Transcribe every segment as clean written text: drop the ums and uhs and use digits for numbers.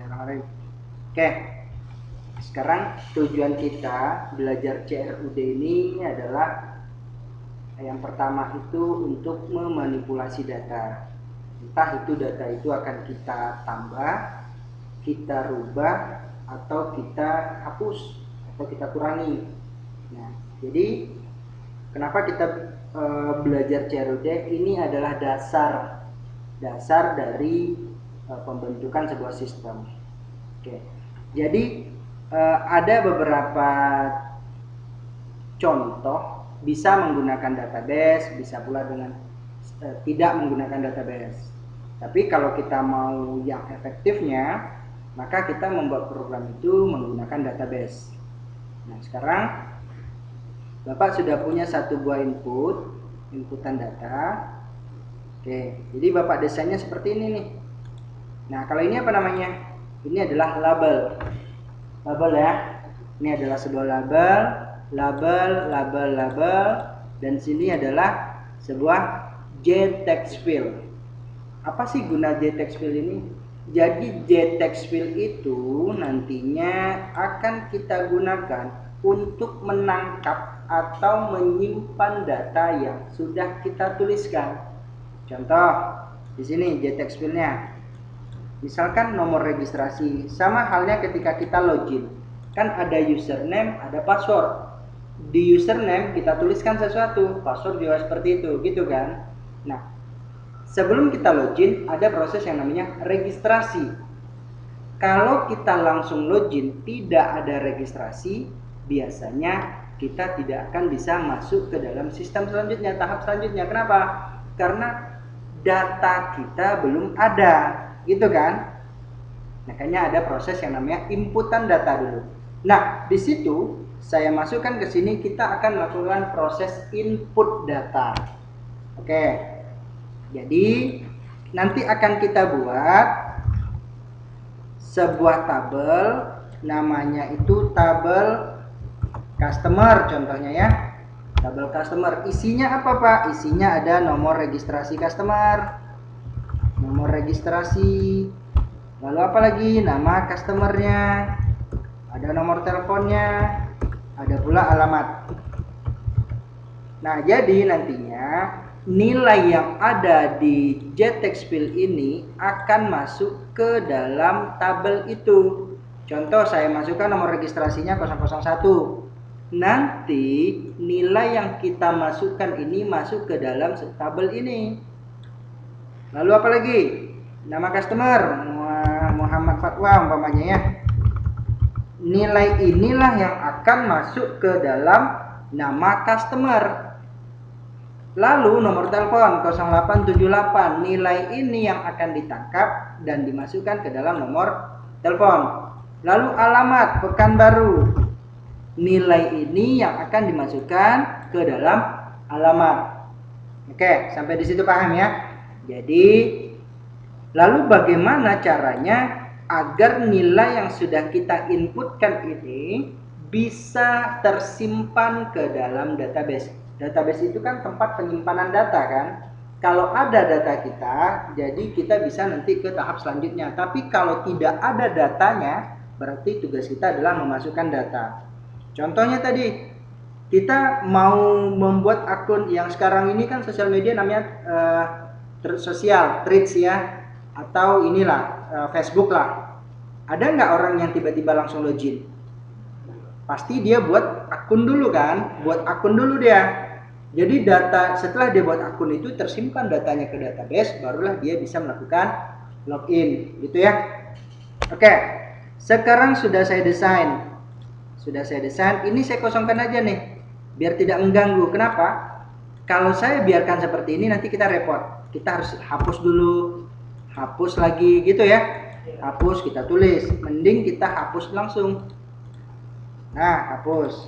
Bismillahirrahmanirrahim. Oke, sekarang tujuan kita belajar CRUD ini adalah yang pertama itu untuk memanipulasi data. Entah itu data itu akan kita tambah, kita rubah, atau kita hapus, atau kita kurangi. Nah, jadi kenapa kita belajar CRUD? Ini adalah dasar dari pembentukan sebuah sistem. Oke, jadi ada beberapa contoh bisa menggunakan database, bisa pula dengan tidak menggunakan database. Tapi kalau kita mau yang efektifnya, maka kita membuat program itu menggunakan database. Nah, sekarang Bapak sudah punya satu buah inputan data. Oke, jadi Bapak desainnya seperti ini nih. Nah, kalau ini apa namanya? Ini adalah label. Label ya. Ini adalah sebuah label, dan sini adalah sebuah JText field. Apa sih guna JText field ini? Jadi JText field itu nantinya akan kita gunakan untuk menangkap atau menyimpan data yang sudah kita tuliskan. Contoh, di sini JText field-nya. Misalkan nomor registrasi, sama halnya ketika kita login. Kan ada username, ada password. Di username kita tuliskan sesuatu, password juga seperti itu, gitu kan? Nah, sebelum kita login ada proses yang namanya registrasi. Kalau kita langsung login tidak ada registrasi, biasanya kita tidak akan bisa masuk ke dalam sistem selanjutnya, tahap selanjutnya. Kenapa? Karena data kita belum ada, gitu kan? Makanya ada proses yang namanya inputan data dulu. Nah, di situ saya masukkan ke sini, kita akan melakukan proses input data. Oke. Jadi nanti akan kita buat sebuah tabel, namanya itu tabel customer contohnya ya. Tabel customer, isinya apa Pak? Isinya ada nomor registrasi customer, nomor registrasi, lalu apa lagi? Nama customernya, ada nomor teleponnya, ada pula alamat. Nah, jadi nantinya nilai yang ada di JText field ini akan masuk ke dalam tabel itu. Contoh, saya masukkan nomor registrasinya 001. Nanti nilai yang kita masukkan ini masuk ke dalam tabel ini. Lalu apa lagi? Nama customer Muhammad Fatwa umpamanya ya. Nilai inilah yang akan masuk ke dalam nama customer. Lalu nomor telepon 0878, nilai ini yang akan ditangkap dan dimasukkan ke dalam nomor telepon. Lalu alamat Pekanbaru, nilai ini yang akan dimasukkan ke dalam alamat. Oke, sampai di situ paham ya? Jadi, lalu bagaimana caranya agar nilai yang sudah kita inputkan ini bisa tersimpan ke dalam database? Database itu kan tempat penyimpanan data kan? Kalau ada data kita, jadi kita bisa nanti ke tahap selanjutnya. Tapi kalau tidak ada datanya, berarti tugas kita adalah memasukkan data. Contohnya tadi, kita mau membuat akun yang sekarang ini kan sosial media namanya sosial, Threads ya, atau inilah Facebook lah. Ada nggak orang yang tiba-tiba langsung login? Pasti dia buat akun dulu kan, buat akun dulu dia. Jadi data setelah dia buat akun itu tersimpan datanya ke database, barulah dia bisa melakukan login, gitu ya. Oke, sekarang sudah saya desain. Ini saya kosongkan aja nih, biar tidak mengganggu. Kenapa? Kalau saya biarkan seperti ini nanti kita repot. Kita harus hapus dulu, hapus lagi, gitu ya. Hapus, kita tulis. Mending kita hapus langsung. Nah, hapus.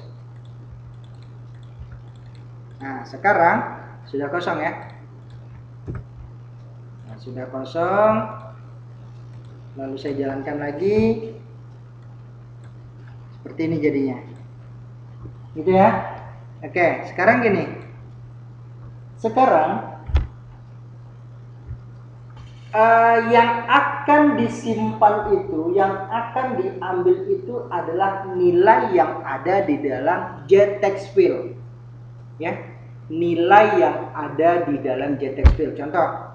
Nah, sekarang sudah kosong ya. Nah, sudah kosong. Lalu saya jalankan lagi. Seperti ini jadinya. Gitu ya. Oke, sekarang gini. Sekarang Yang akan disimpan itu, yang akan diambil itu adalah nilai yang ada di dalam JTEX file. Ya, nilai yang ada di dalam JTEX file. Contoh.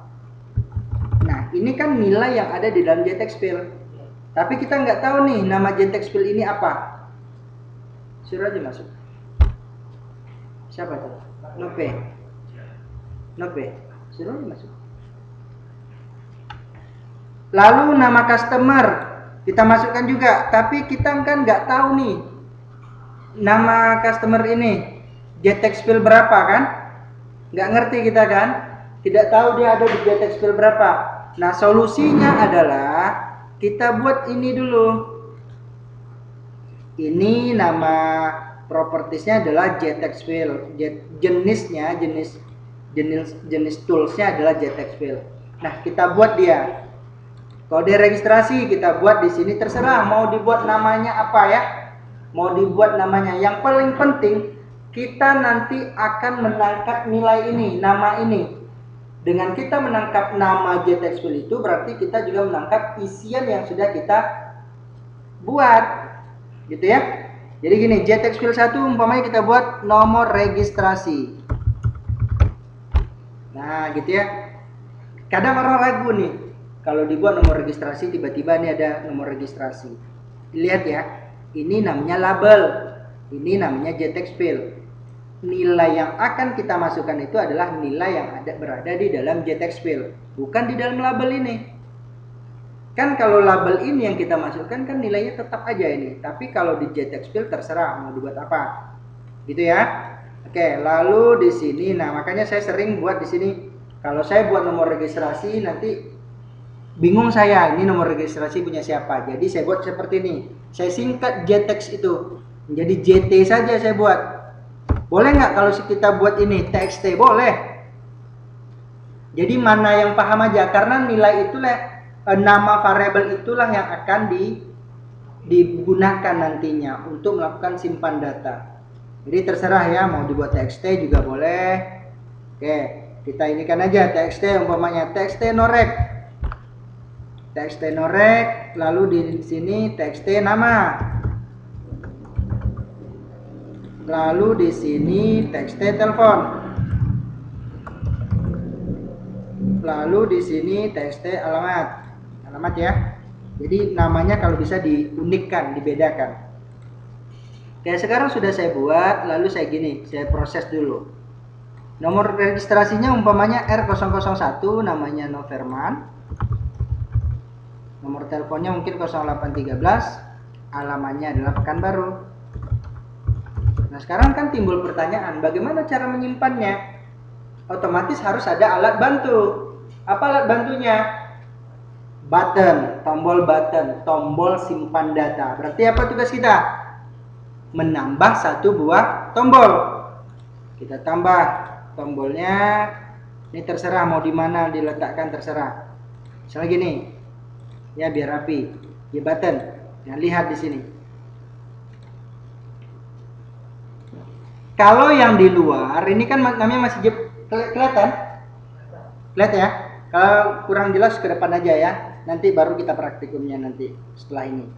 Nah, ini kan nilai yang ada di dalam JTEX file. Tapi kita nggak tahu nih nama JTEX file ini apa. Suruh aja masuk. Siapa tuh? Nope. Suruh aja masuk. Lalu nama customer kita masukkan juga, tapi kita kan nggak tahu nih nama customer ini JTEX file berapa kan? Nggak ngerti kita kan? Tidak tahu dia ada di JTEX file berapa. Nah, solusinya adalah kita buat ini dulu. Ini nama propertiesnya adalah JTEX file. Jenisnya jenis toolsnya adalah JTEX file. Nah, kita buat dia. Kode registrasi kita buat di sini, terserah mau dibuat namanya apa ya. Mau dibuat namanya. Yang paling penting kita nanti akan menangkap nilai ini, nama ini. Dengan kita menangkap nama JTEX file itu berarti kita juga menangkap isian yang sudah kita buat. Gitu ya. Jadi gini, JTEX file 1 umpamanya kita buat nomor registrasi. Nah, gitu ya. Kadang orang ragu nih. Kalau dibuat nomor registrasi, tiba-tiba ini ada nomor registrasi. Lihat ya, ini namanya label, ini namanya JTEX file. Nilai yang akan kita masukkan itu adalah nilai yang berada di dalam JTEX file, bukan di dalam label ini. Kan kalau label ini yang kita masukkan kan nilainya tetap aja ini. Tapi kalau di JTEX file terserah mau dibuat apa, gitu ya. Oke, lalu di sini, nah makanya saya sering buat di sini. Kalau saya buat nomor registrasi nanti bingung saya, ini nomor registrasi punya siapa. Jadi saya buat seperti ini. Saya singkat JTEX itu menjadi JT saja saya buat. Boleh nggak kalau kita buat ini TXT? Boleh. Jadi mana yang paham aja, karena nilai itulah, nama variabel itulah yang akan digunakan nantinya untuk melakukan simpan data. Jadi terserah ya, mau dibuat TXT juga boleh. Oke, kita inikan aja TXT, umpamanya TXT norek. TXT norek, lalu di sini TXT nama. Lalu di sini TXT telepon. Lalu di sini TXT alamat. Alamat ya. Jadi namanya kalau bisa diunikkan, dibedakan. Oke, sekarang sudah saya buat, lalu saya proses dulu. Nomor registrasinya umpamanya R001, namanya Noverman. Nomor teleponnya mungkin 0813, alamannya adalah Pekanbaru. Nah, sekarang kan timbul pertanyaan, bagaimana cara menyimpannya? Otomatis harus ada alat bantu. Apa alat bantunya? Button, tombol simpan data. Berarti apa tugas kita? Menambah satu buah tombol. Kita tambah tombolnya. Ini terserah mau di mana diletakkan, terserah. Misalnya gini. Ya biar rapi. Ya button. Nah, lihat di sini. Kalau yang di luar ini kan namanya masih kelihatan? Kelihatan ya? Kalau kurang jelas ke depan aja ya. Nanti baru kita praktikumnya nanti setelah ini.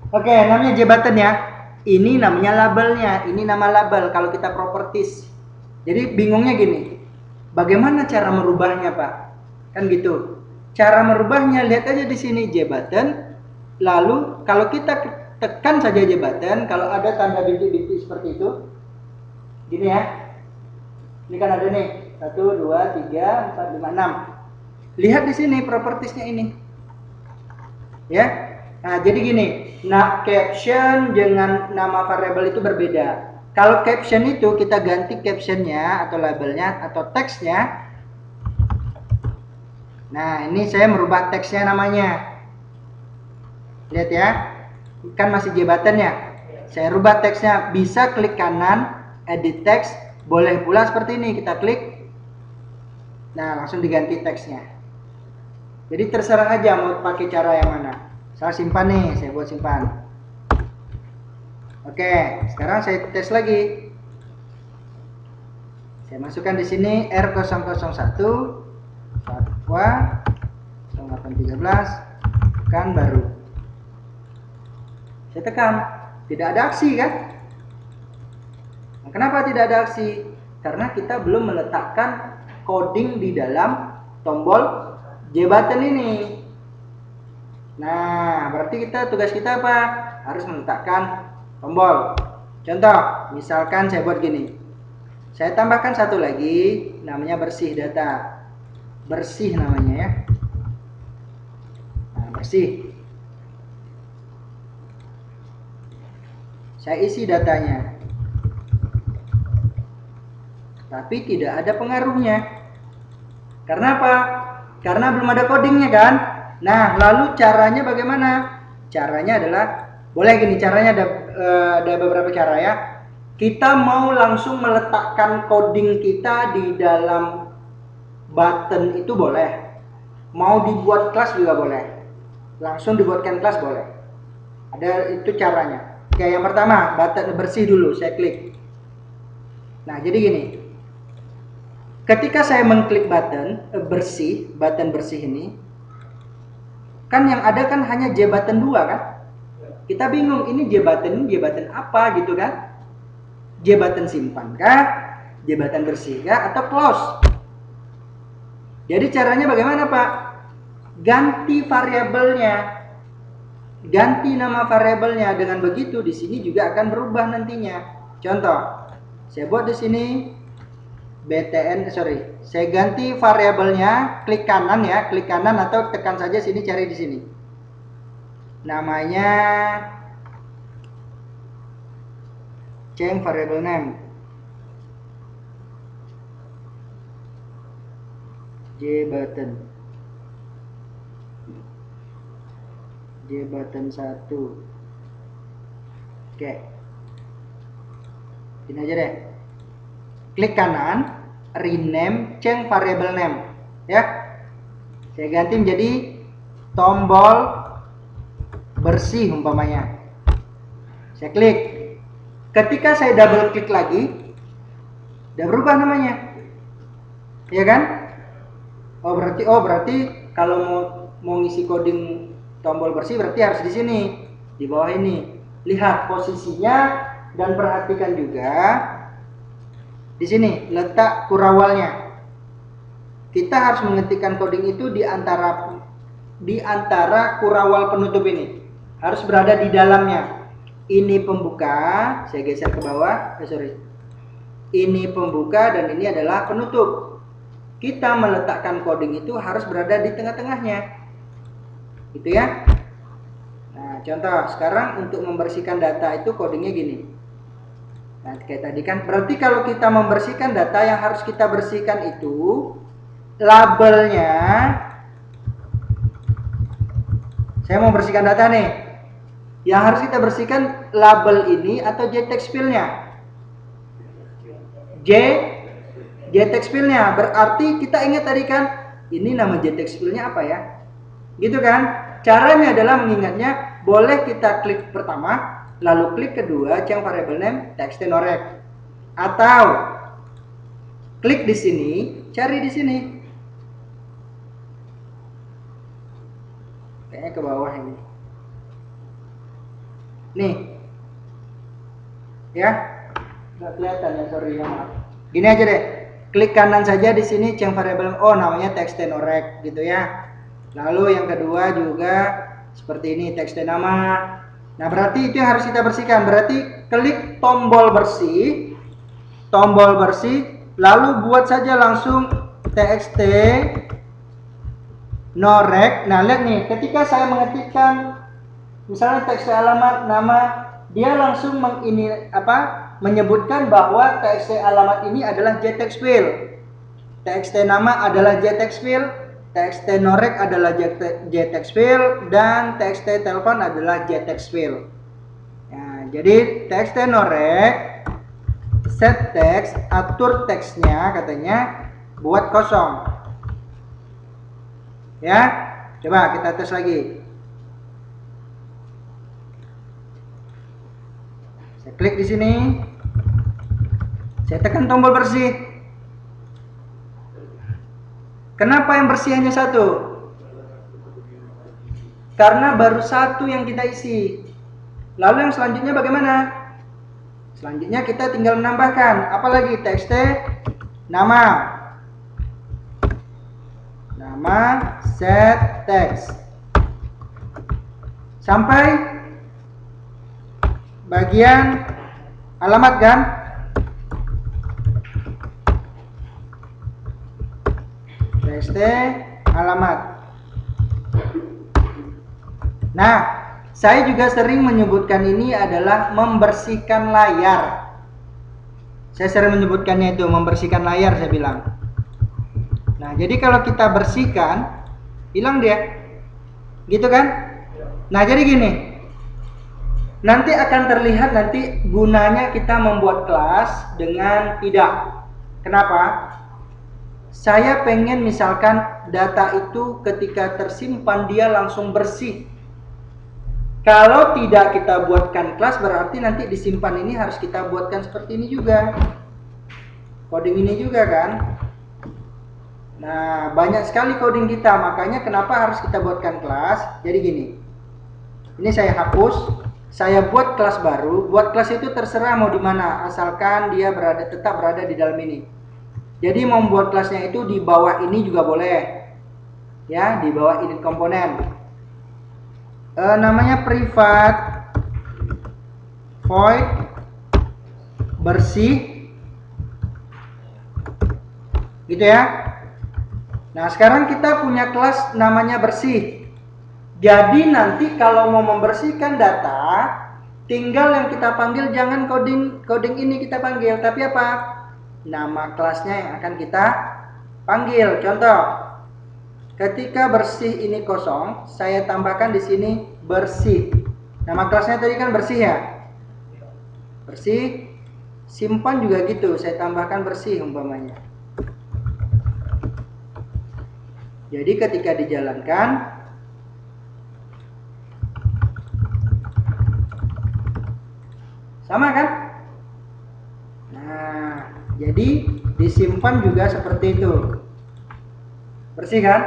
Oke, namanya J button ya. Ini namanya labelnya. Ini nama label kalau kita properties. Jadi bingungnya gini. Bagaimana cara merubahnya, Pak? Kan gitu. Cara merubahnya lihat aja di sini J button. Lalu kalau kita tekan saja J button, kalau ada tanda bintik-bintik seperti itu, gini ya. Ini kan ada nih 1, 2, 3, 4, 5, 6. Lihat di sini propertiesnya ini. Ya. Nah, jadi gini. Nah, caption dengan nama variabel itu berbeda. Kalau caption itu kita ganti captionnya atau labelnya atau teksnya. Nah, ini saya merubah teksnya namanya. Lihat ya. Kan masih J button ya. Saya rubah teksnya, bisa klik kanan, edit text, boleh pula seperti ini, kita klik. Nah, langsung diganti teksnya. Jadi terserah aja mau pakai cara yang mana. Saya simpan nih, saya buat simpan. Oke, sekarang saya tes lagi. Saya masukkan di sini R001 fatwa 0813 kan baru. Saya tekan, tidak ada aksi kan? Nah, kenapa tidak ada aksi? Karena kita belum meletakkan coding di dalam tombol J button ini. Nah, berarti tugas kita apa? Harus meletakkan tombol. Contoh, misalkan saya buat gini. Saya tambahkan satu lagi, namanya bersih data. Bersih namanya ya. Nah, bersih. Saya isi datanya. Tapi tidak ada pengaruhnya. Karena apa? Karena belum ada codingnya kan? Nah, lalu caranya bagaimana? Caranya adalah, boleh gini, caranya ada beberapa cara ya. Kita mau langsung meletakkan coding kita di dalam button itu boleh. Mau dibuat kelas juga boleh. Langsung dibuatkan kelas boleh. Ada itu caranya. Oke, yang pertama, button bersih dulu, saya klik. Nah, jadi gini. Ketika saya mengklik button bersih ini, kan yang ada kan hanya J button 2 kan? Kita bingung, ini J button apa gitu kan? J button simpan kah? J button bersih kah? Atau close? Jadi caranya bagaimana Pak? Ganti variabelnya. Ganti nama variabelnya. Dengan begitu di sini juga akan berubah nantinya. Contoh, saya buat di sini saya ganti variabelnya, klik kanan ya, klik kanan atau tekan saja sini, cari di sini. Namanya change variable name. J button 1. Oke. Ini aja deh. Klik kanan, rename, change variable name, ya. Saya ganti menjadi tombol bersih umpamanya. Saya klik. Ketika saya double klik lagi, udah berubah namanya, ya kan? Oh berarti kalau mau ngisi coding tombol bersih berarti harus di sini, di bawah ini. Lihat posisinya dan perhatikan juga. Di sini letak kurawalnya. Kita harus mengetikkan coding itu di antara kurawal penutup ini. Harus berada di dalamnya. Ini pembuka, saya geser ke bawah. Ini pembuka dan ini adalah penutup. Kita meletakkan coding itu harus berada di tengah-tengahnya. Gitu ya. Nah, contoh sekarang untuk membersihkan data itu codingnya gini. Nah, kayak tadi kan, berarti kalau kita membersihkan data yang harus kita bersihkan itu labelnya. Saya mau bersihkan data nih. Yang harus kita bersihkan label ini atau JText file-nya. JText file-nya. Berarti kita ingat tadi kan, ini nama JText file-nya apa ya? Gitu kan? Caranya adalah mengingatnya, boleh kita klik pertama, lalu klik kedua, change variable name, txt_norec. Atau klik di sini, cari di sini. Kayaknya ke bawah ini. Nih. Ya. Nggak kelihatan ya, sorry ya, maaf. Gini aja deh. Klik kanan saja di sini, change variable, oh namanya txt_norec gitu ya. Lalu yang kedua juga seperti ini, txt_nama. Nah, berarti itu yang harus kita bersihkan. Berarti klik tombol bersih, lalu buat saja langsung txt_norec. Nah, lihat nih, ketika saya mengetikkan misalnya txt alamat nama, dia langsung menyebutkan bahwa txt alamat ini adalah JText file. Txt nama adalah JText file, txt_norec adalah JText file, dan txt telepon adalah JText file. Nah, jadi txt_norec set text, atur teksnya katanya buat kosong. Ya, coba kita tes lagi. Saya klik di sini, saya tekan tombol bersih. Kenapa yang bersih hanya satu? Karena baru satu yang kita isi. Lalu yang selanjutnya bagaimana? Selanjutnya kita tinggal menambahkan. Apalagi txt nama. Nama set text. Sampai bagian alamat kan? Txt alamat. Nah, saya juga sering menyebutkan ini adalah membersihkan layar. Saya sering menyebutkannya itu membersihkan layar, saya bilang. Nah, jadi kalau kita bersihkan, hilang dia. Gitu kan? Nah, jadi gini. Nanti akan terlihat nanti gunanya kita membuat kelas dengan tidak. Kenapa? Saya pengen misalkan data itu ketika tersimpan dia langsung bersih. Kalau tidak kita buatkan kelas berarti nanti disimpan ini harus kita buatkan seperti ini juga. Coding ini juga kan. Nah, banyak sekali coding kita, makanya kenapa harus kita buatkan kelas. Jadi gini. Ini saya hapus, saya buat kelas baru. Buat kelas itu terserah mau di mana, asalkan dia tetap berada di dalam ini. Jadi mau membuat kelasnya itu di bawah ini juga boleh. Ya, di bawah init komponen. Namanya privat void bersih. Gitu ya. Nah, sekarang kita punya kelas namanya bersih. Jadi nanti kalau mau membersihkan data, tinggal yang kita panggil jangan coding ini kita panggil, tapi apa? Nama kelasnya yang akan kita panggil. Contoh, ketika bersih ini kosong, saya tambahkan di sini bersih. Nama kelasnya tadi kan bersih ya? Bersih. Simpan juga gitu, saya tambahkan bersih umpamanya. Jadi ketika dijalankan, sama kan? Nah, jadi disimpan juga seperti itu. Bersih kan?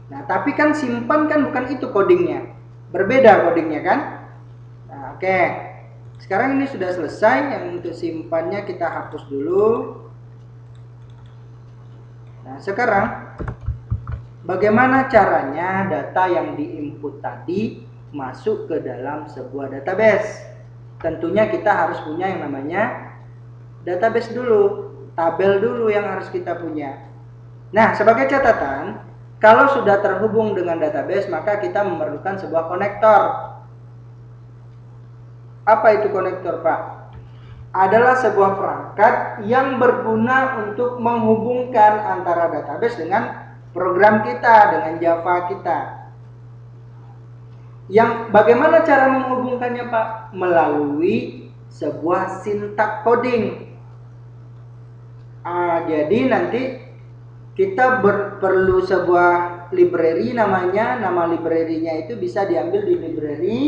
Nah, tapi kan simpan kan bukan itu codingnya. Berbeda codingnya kan? Nah, oke. Sekarang ini sudah selesai. Yang untuk simpannya kita hapus dulu. Nah, sekarang bagaimana caranya data yang diinput tadi masuk ke dalam sebuah database? Tentunya kita harus punya yang namanya database dulu, tabel dulu yang harus kita punya. Nah, sebagai catatan, kalau sudah terhubung dengan database, maka kita memerlukan sebuah konektor. Apa itu konektor, Pak? Adalah sebuah perangkat yang berguna untuk menghubungkan antara database dengan program kita, dengan Java kita. Yang bagaimana cara menghubungkannya, Pak? Melalui sebuah sintak coding. Jadi nanti kita perlu sebuah library namanya. Nama library-nya itu bisa diambil di library,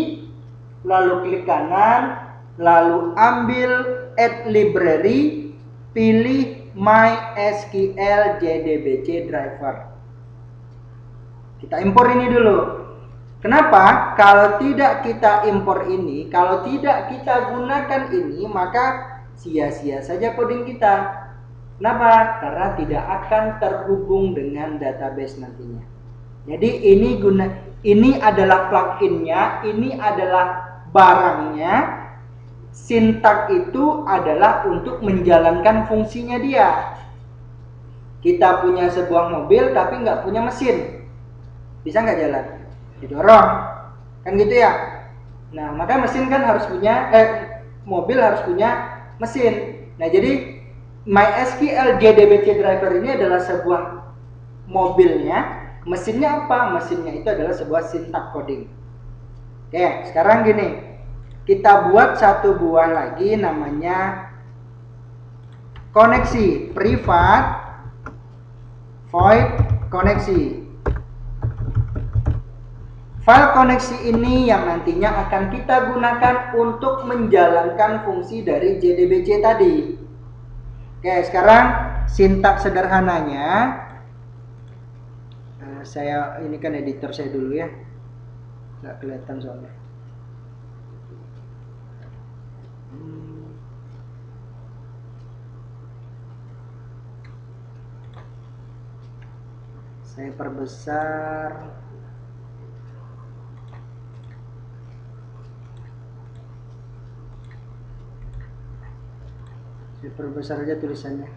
lalu klik kanan, lalu ambil add library, pilih MySQL JDBC driver. Kita impor ini dulu. Kenapa? Kalau tidak kita impor ini, kalau tidak kita gunakan ini, maka sia-sia saja coding kita. Kenapa? Karena tidak akan terhubung dengan database nantinya. Jadi ini adalah plugin-nya, ini adalah barangnya. Sintak itu adalah untuk menjalankan fungsinya dia. Kita punya sebuah mobil tapi nggak punya mesin, bisa nggak jalan? Didorong, kan gitu ya. Nah, maka mesin kan harus punya, mobil harus punya mesin. Nah, jadi MySQL JDBC driver ini adalah sebuah mobilnya. Mesinnya apa? Mesinnya itu adalah sebuah sintak coding. Oke, sekarang gini, kita buat satu buah lagi namanya koneksi privat void koneksi. File koneksi ini yang nantinya akan kita gunakan untuk menjalankan fungsi dari JDBC tadi. Oke, sekarang sintaks sederhananya, saya ini kan editor saya dulu ya. nggak kelihatan soalnya. Saya perbesar. Saya perbesar aja tulisannya.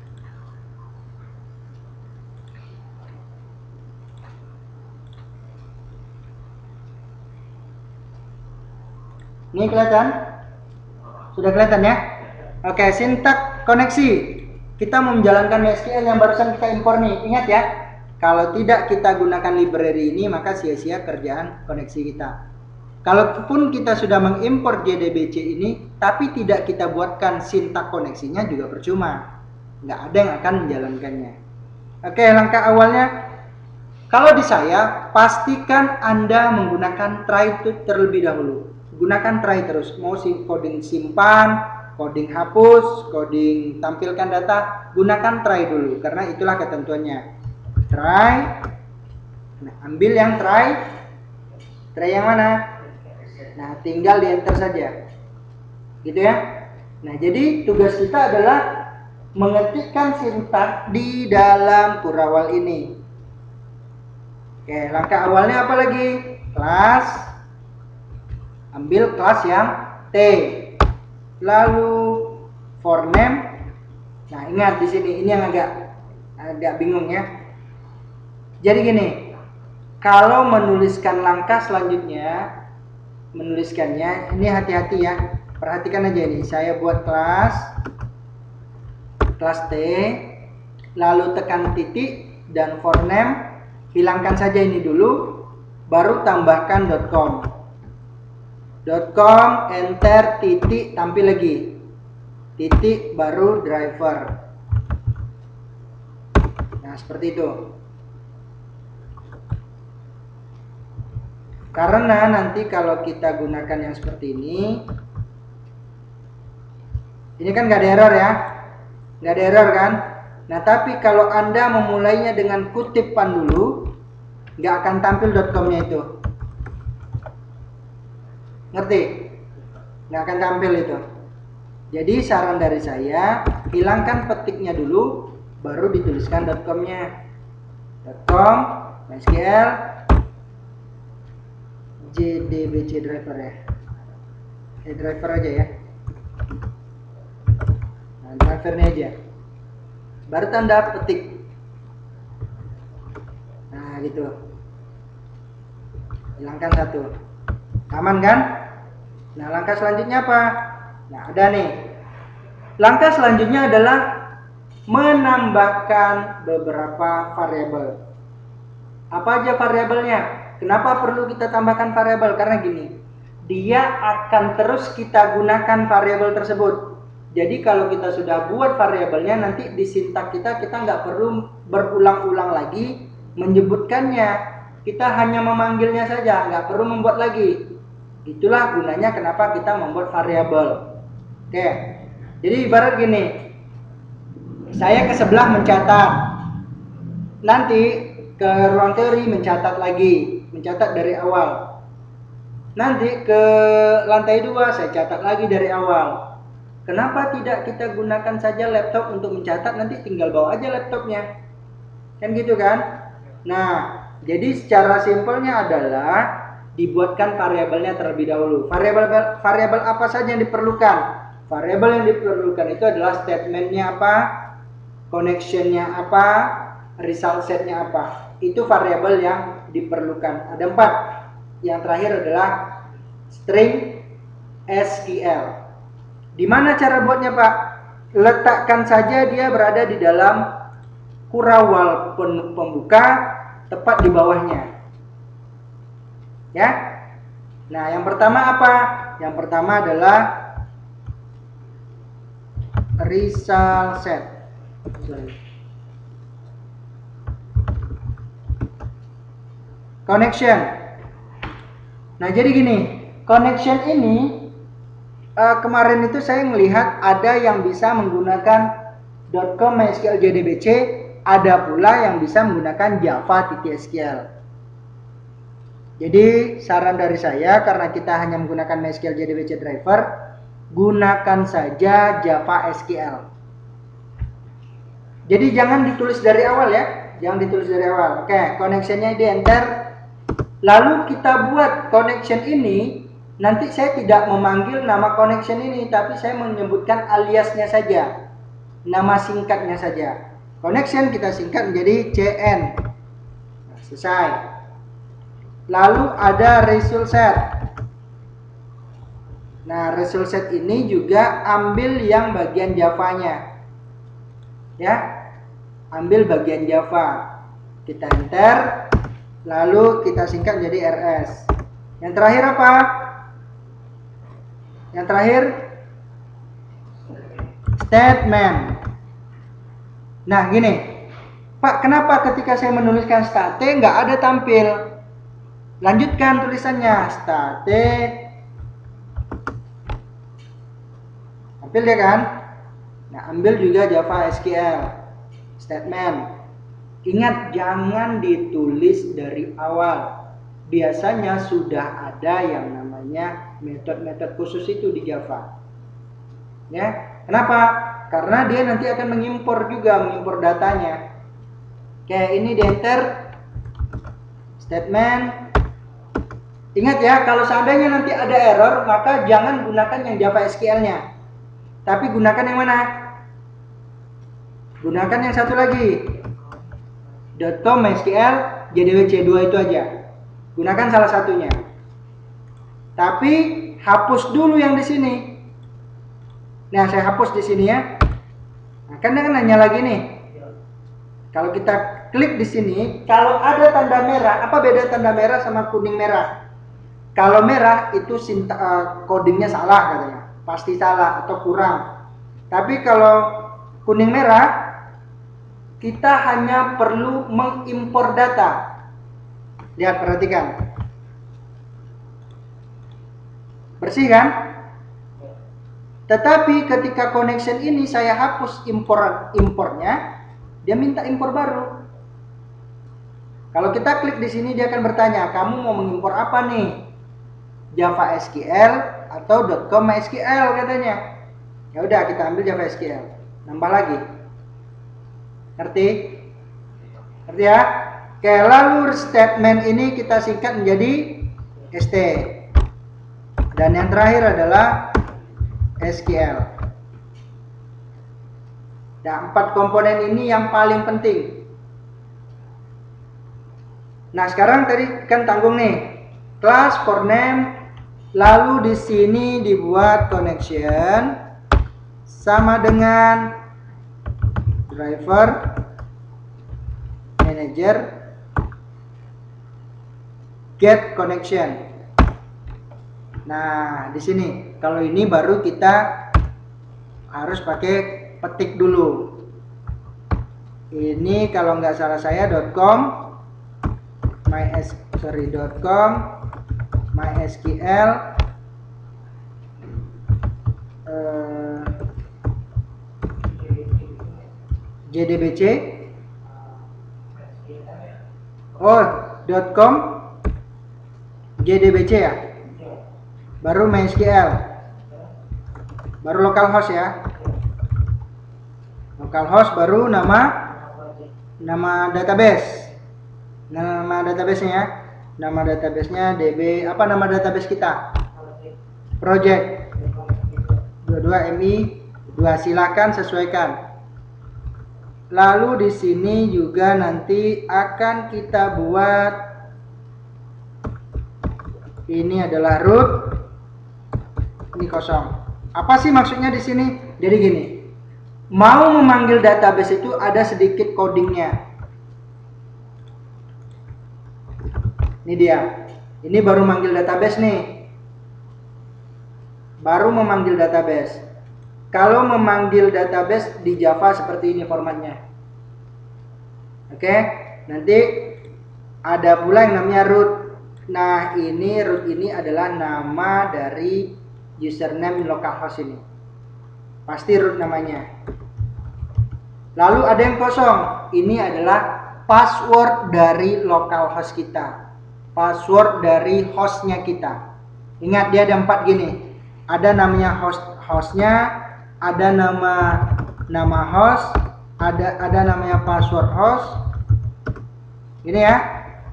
Ini kelihatan? Sudah kelihatan ya? Oke, sintak koneksi. Kita mau menjalankan MySQL yang barusan kita impor nih. Ingat ya, kalau tidak kita gunakan library ini, maka sia-sia kerjaan koneksi kita. Kalaupun kita sudah mengimpor JDBC ini, tapi tidak kita buatkan sintak koneksinya juga percuma. Nggak ada yang akan menjalankannya. Oke, langkah awalnya, kalau di saya, pastikan Anda menggunakan try to terlebih dahulu. Gunakan try terus, mau coding simpan, coding hapus, coding tampilkan data, gunakan try dulu, karena itulah ketentuannya. Try, nah ambil yang try yang mana? Nah tinggal di enter saja, gitu ya. Nah jadi tugas kita adalah mengetikkan sintak di dalam Kurawal ini. Oke, langkah awalnya apa lagi? Kelas. Ambil kelas yang T, lalu for name. Nah ingat di sini ini yang agak bingung ya. Jadi gini, kalau menuliskan langkah selanjutnya, menuliskannya ini hati-hati ya. Perhatikan aja ini. Saya buat kelas T, lalu tekan titik dan for name, hilangkan saja ini dulu, baru tambahkan .com. .com, enter, titik, tampil lagi, titik, baru driver. Nah seperti itu. Karena nanti kalau kita gunakan yang seperti ini kan nggak ada error ya, nggak ada error kan. Nah tapi kalau Anda memulainya dengan kutipan dulu, nggak akan tampil .com-nya itu. Ngerti? Nggak akan tampil itu. Jadi saran dari saya, hilangkan petiknya dulu, baru dituliskan .com-nya. .com, MySQL, JDBC driver ya. Driver aja ya. Nah, drivernya aja. Baru tanda petik. Nah gitu. Hilangkan satu. Aman kan? Nah langkah selanjutnya apa? Nah ada nih. Langkah selanjutnya adalah menambahkan beberapa variabel. Apa aja variabelnya? Kenapa perlu kita tambahkan variabel? Karena gini, dia akan terus kita gunakan variabel tersebut. Jadi kalau kita sudah buat variabelnya, nanti di sintak kita nggak perlu berulang-ulang lagi menyebutkannya. Kita hanya memanggilnya saja, nggak perlu membuat lagi. Itulah gunanya kenapa kita membuat variabel. Oke, jadi ibarat gini, saya ke sebelah mencatat, nanti ke ruang teori mencatat lagi, mencatat dari awal. Nanti ke lantai 2 saya catat lagi dari awal. Kenapa tidak kita gunakan saja laptop untuk mencatat, nanti tinggal bawa aja laptopnya. Kan gitu kan? Nah, jadi secara simpelnya adalah dibuatkan variabelnya terlebih dahulu. Variabel apa saja yang diperlukan? Variabel yang diperlukan itu adalah statementnya apa, connectionnya apa, result setnya apa. Itu variabel yang diperlukan. Ada 4. Yang terakhir adalah string SQL. Di mana cara buatnya Pak? Letakkan saja dia berada di dalam Kurawal pembuka, tepat di bawahnya. Ya. Nah, yang pertama apa? Yang pertama adalah result set. Connection. Nah, jadi gini, connection ini kemarin itu saya melihat ada yang bisa menggunakan .com MySQL JDBC, ada pula yang bisa menggunakan Java.SQL. Jadi saran dari saya, karena kita hanya menggunakan MySQL JDBC driver, gunakan saja Java SQL. Jadi jangan ditulis dari awal ya, jangan ditulis dari awal. Oke, connectionnya di enter. Lalu kita buat connection ini. Nanti saya tidak memanggil nama connection ini, tapi saya menyebutkan aliasnya saja, nama singkatnya saja. Connection kita singkat menjadi CN. Nah, selesai. Lalu ada result set. Nah, result set ini juga ambil yang bagian Java-nya. Ya, ambil bagian Java. Kita enter, lalu kita singkat menjadi RS. Yang terakhir apa? Yang terakhir statement. Nah, gini, Pak, kenapa ketika saya menuliskan state nggak ada tampil? Lanjutkan tulisannya, state. Tampil ya kan? Nah, ambil juga Java SQL statement. Ingat, jangan ditulis dari awal. Biasanya sudah ada yang namanya metode-metode khusus itu di Java. Ya, kenapa? Karena dia nanti akan mengimpor datanya. Kayak ini di enter statement. Ingat ya, kalau seandainya nanti ada error, maka jangan gunakan yang Java SQL-nya. Tapi gunakan yang mana? Gunakan yang satu lagi. .com MySQL JDBC2 itu aja. Gunakan salah satunya. Tapi hapus dulu yang di sini. Nah, saya hapus di sini ya. Nah, kan nanya lagi nih. Kalau kita klik di sini, kalau ada tanda merah, apa beda tanda merah sama kuning merah? Kalau merah itu codingnya salah katanya, pasti salah atau kurang. Tapi kalau kuning merah, kita hanya perlu mengimpor data. Lihat, perhatikan. Bersih kan? Tetapi ketika connection ini saya hapus impornya, dia minta impor baru. Kalau kita klik di sini, dia akan bertanya, kamu mau mengimpor apa nih? Java SQL atau .com MySQL katanya. Ya udah, kita ambil Java SQL. Nambah lagi. Ngerti? Ngerti ya? Oke, lalu statement ini kita singkat menjadi ST. Dan yang terakhir adalah SQL. Nah, 4 komponen ini yang paling penting. Nah, sekarang tadi kan tanggung nih. Class for name, lalu di sini dibuat connection sama dengan driver, manager, get connection. Nah, di sini kalau ini baru kita harus pakai petik dulu. Ini kalau nggak salah saya .com MySQL JDBC .com JDBC ya, baru MySQL, baru localhost ya, localhost, baru nama database. Nama database-nya, nama database-nya DB, apa nama database kita? Project 22 MI 2, silakan sesuaikan. Lalu di sini juga nanti akan kita buat, ini adalah root, ini kosong. Apa sih maksudnya di sini? Jadi gini, mau memanggil database itu ada sedikit codingnya. Ini dia. Ini baru manggil database nih. Baru memanggil database. Kalau memanggil database di Java seperti ini formatnya. Oke, nanti ada pula yang namanya root. Nah, ini root ini adalah nama dari username localhost ini. Pasti root namanya. Lalu ada yang kosong. Ini adalah password dari localhost kita. password dari hostnya kita. Ingat dia ada 4 gini. Ada namanya hostnya, ada nama host, ada namanya password host. Ini ya.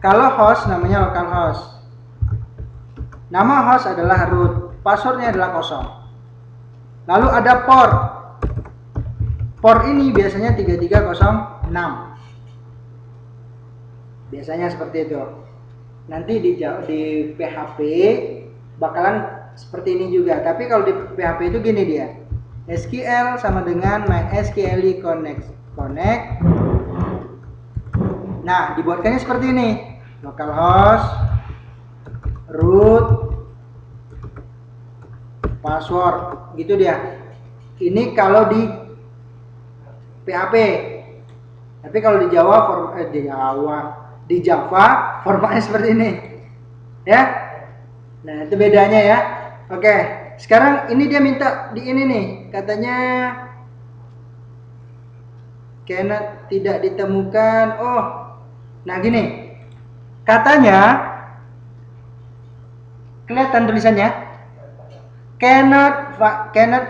Kalau host namanya localhost. Nama host adalah root, passwordnya adalah kosong. Lalu ada port. Port ini biasanya 3306. Biasanya seperti itu. Nanti di PHP bakalan seperti ini juga. Tapi kalau di PHP itu gini dia. SQL sama dengan MySQL connect. Nah, dibuatkannya seperti ini. Localhost, root, password, gitu dia. Ini kalau di PHP. Tapi kalau di Java formatnya seperti ini. Ya. Nah, itu bedanya ya. Oke, sekarang ini dia minta di ini nih, katanya cannot tidak ditemukan. Oh. Nah, gini. Katanya kelihatan tulisannya cannot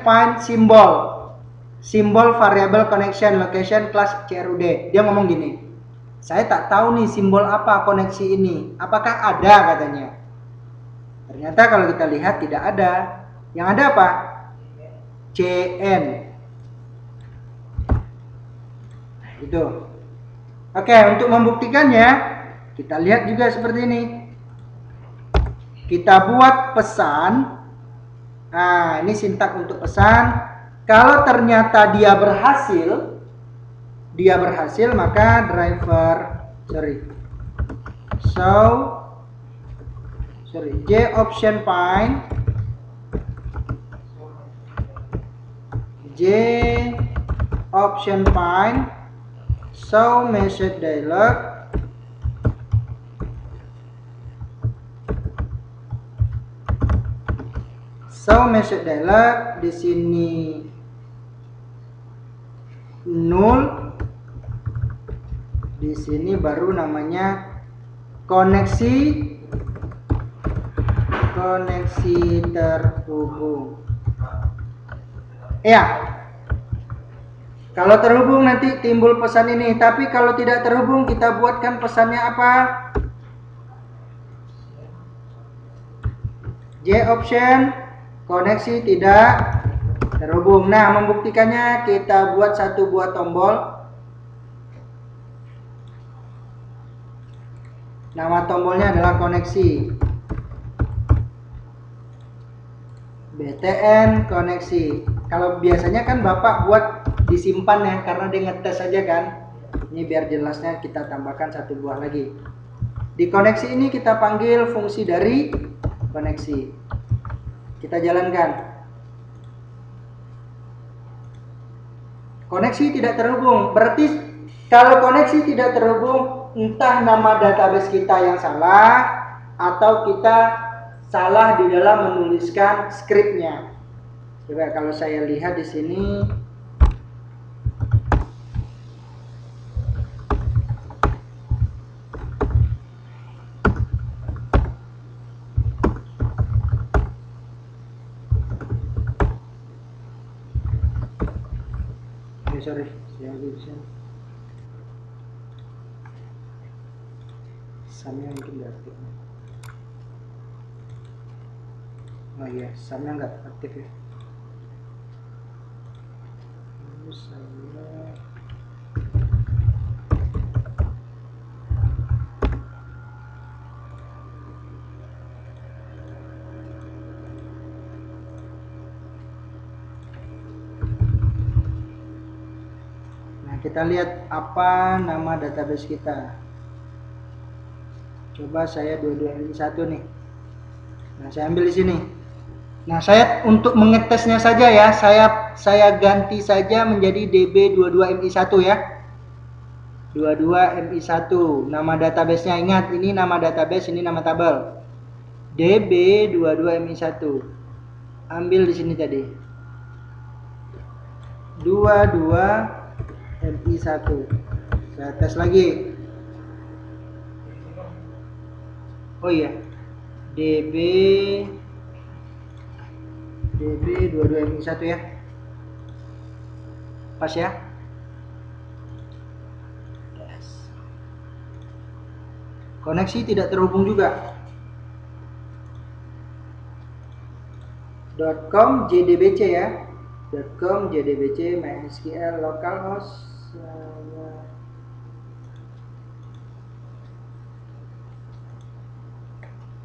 find symbol variable connection location class CRUD. Dia ngomong gini, saya tak tahu nih simbol apa koneksi ini, apakah ada, katanya. Ternyata kalau kita lihat tidak ada. Yang ada apa? CN. Nah, itu. Oke, untuk membuktikannya kita lihat juga seperti ini. Kita buat pesan. Nah, ini sintak untuk pesan. Kalau ternyata dia berhasil, maka J option find show message dialog di sini null, di sini baru namanya koneksi terhubung. Ya. Kalau terhubung nanti timbul pesan ini, tapi kalau tidak terhubung kita buatkan pesannya apa? J option koneksi tidak terhubung. Nah, membuktikannya kita buat satu buah tombol. Nama tombolnya adalah koneksi. BTN koneksi. Kalau biasanya kan Bapak buat disimpan ya, karena dia ngetes aja kan. Ini biar jelasnya kita tambahkan satu buah lagi. Di koneksi ini kita panggil fungsi dari koneksi. Kita jalankan. Koneksi tidak terhubung. Berarti kalau koneksi tidak terhubung, entah nama database kita yang salah atau kita salah di dalam menuliskan skripnya. Coba kalau saya lihat di sini. Sorry, saya bisa. Samnya mungkin nggak aktif. Oh iya, samnya nggak aktif ya. Terus saya kita lihat apa nama database kita. Coba saya 22MI1 nih. Nah, saya ambil di sini. Nah, saya untuk mengetesnya saja ya, saya ganti saja menjadi DB22MI1 ya. 22MI1 nama databasenya. Ingat, ini nama database, ini nama tabel. DB22MI1. Ambil di sini tadi. 22MI1. Saya tes lagi. Oh iya, DB 22 MI1 ya. Pas ya. Yes. Koneksi tidak terhubung juga. .com JDBC ya. .com JDBC MySQL localhost.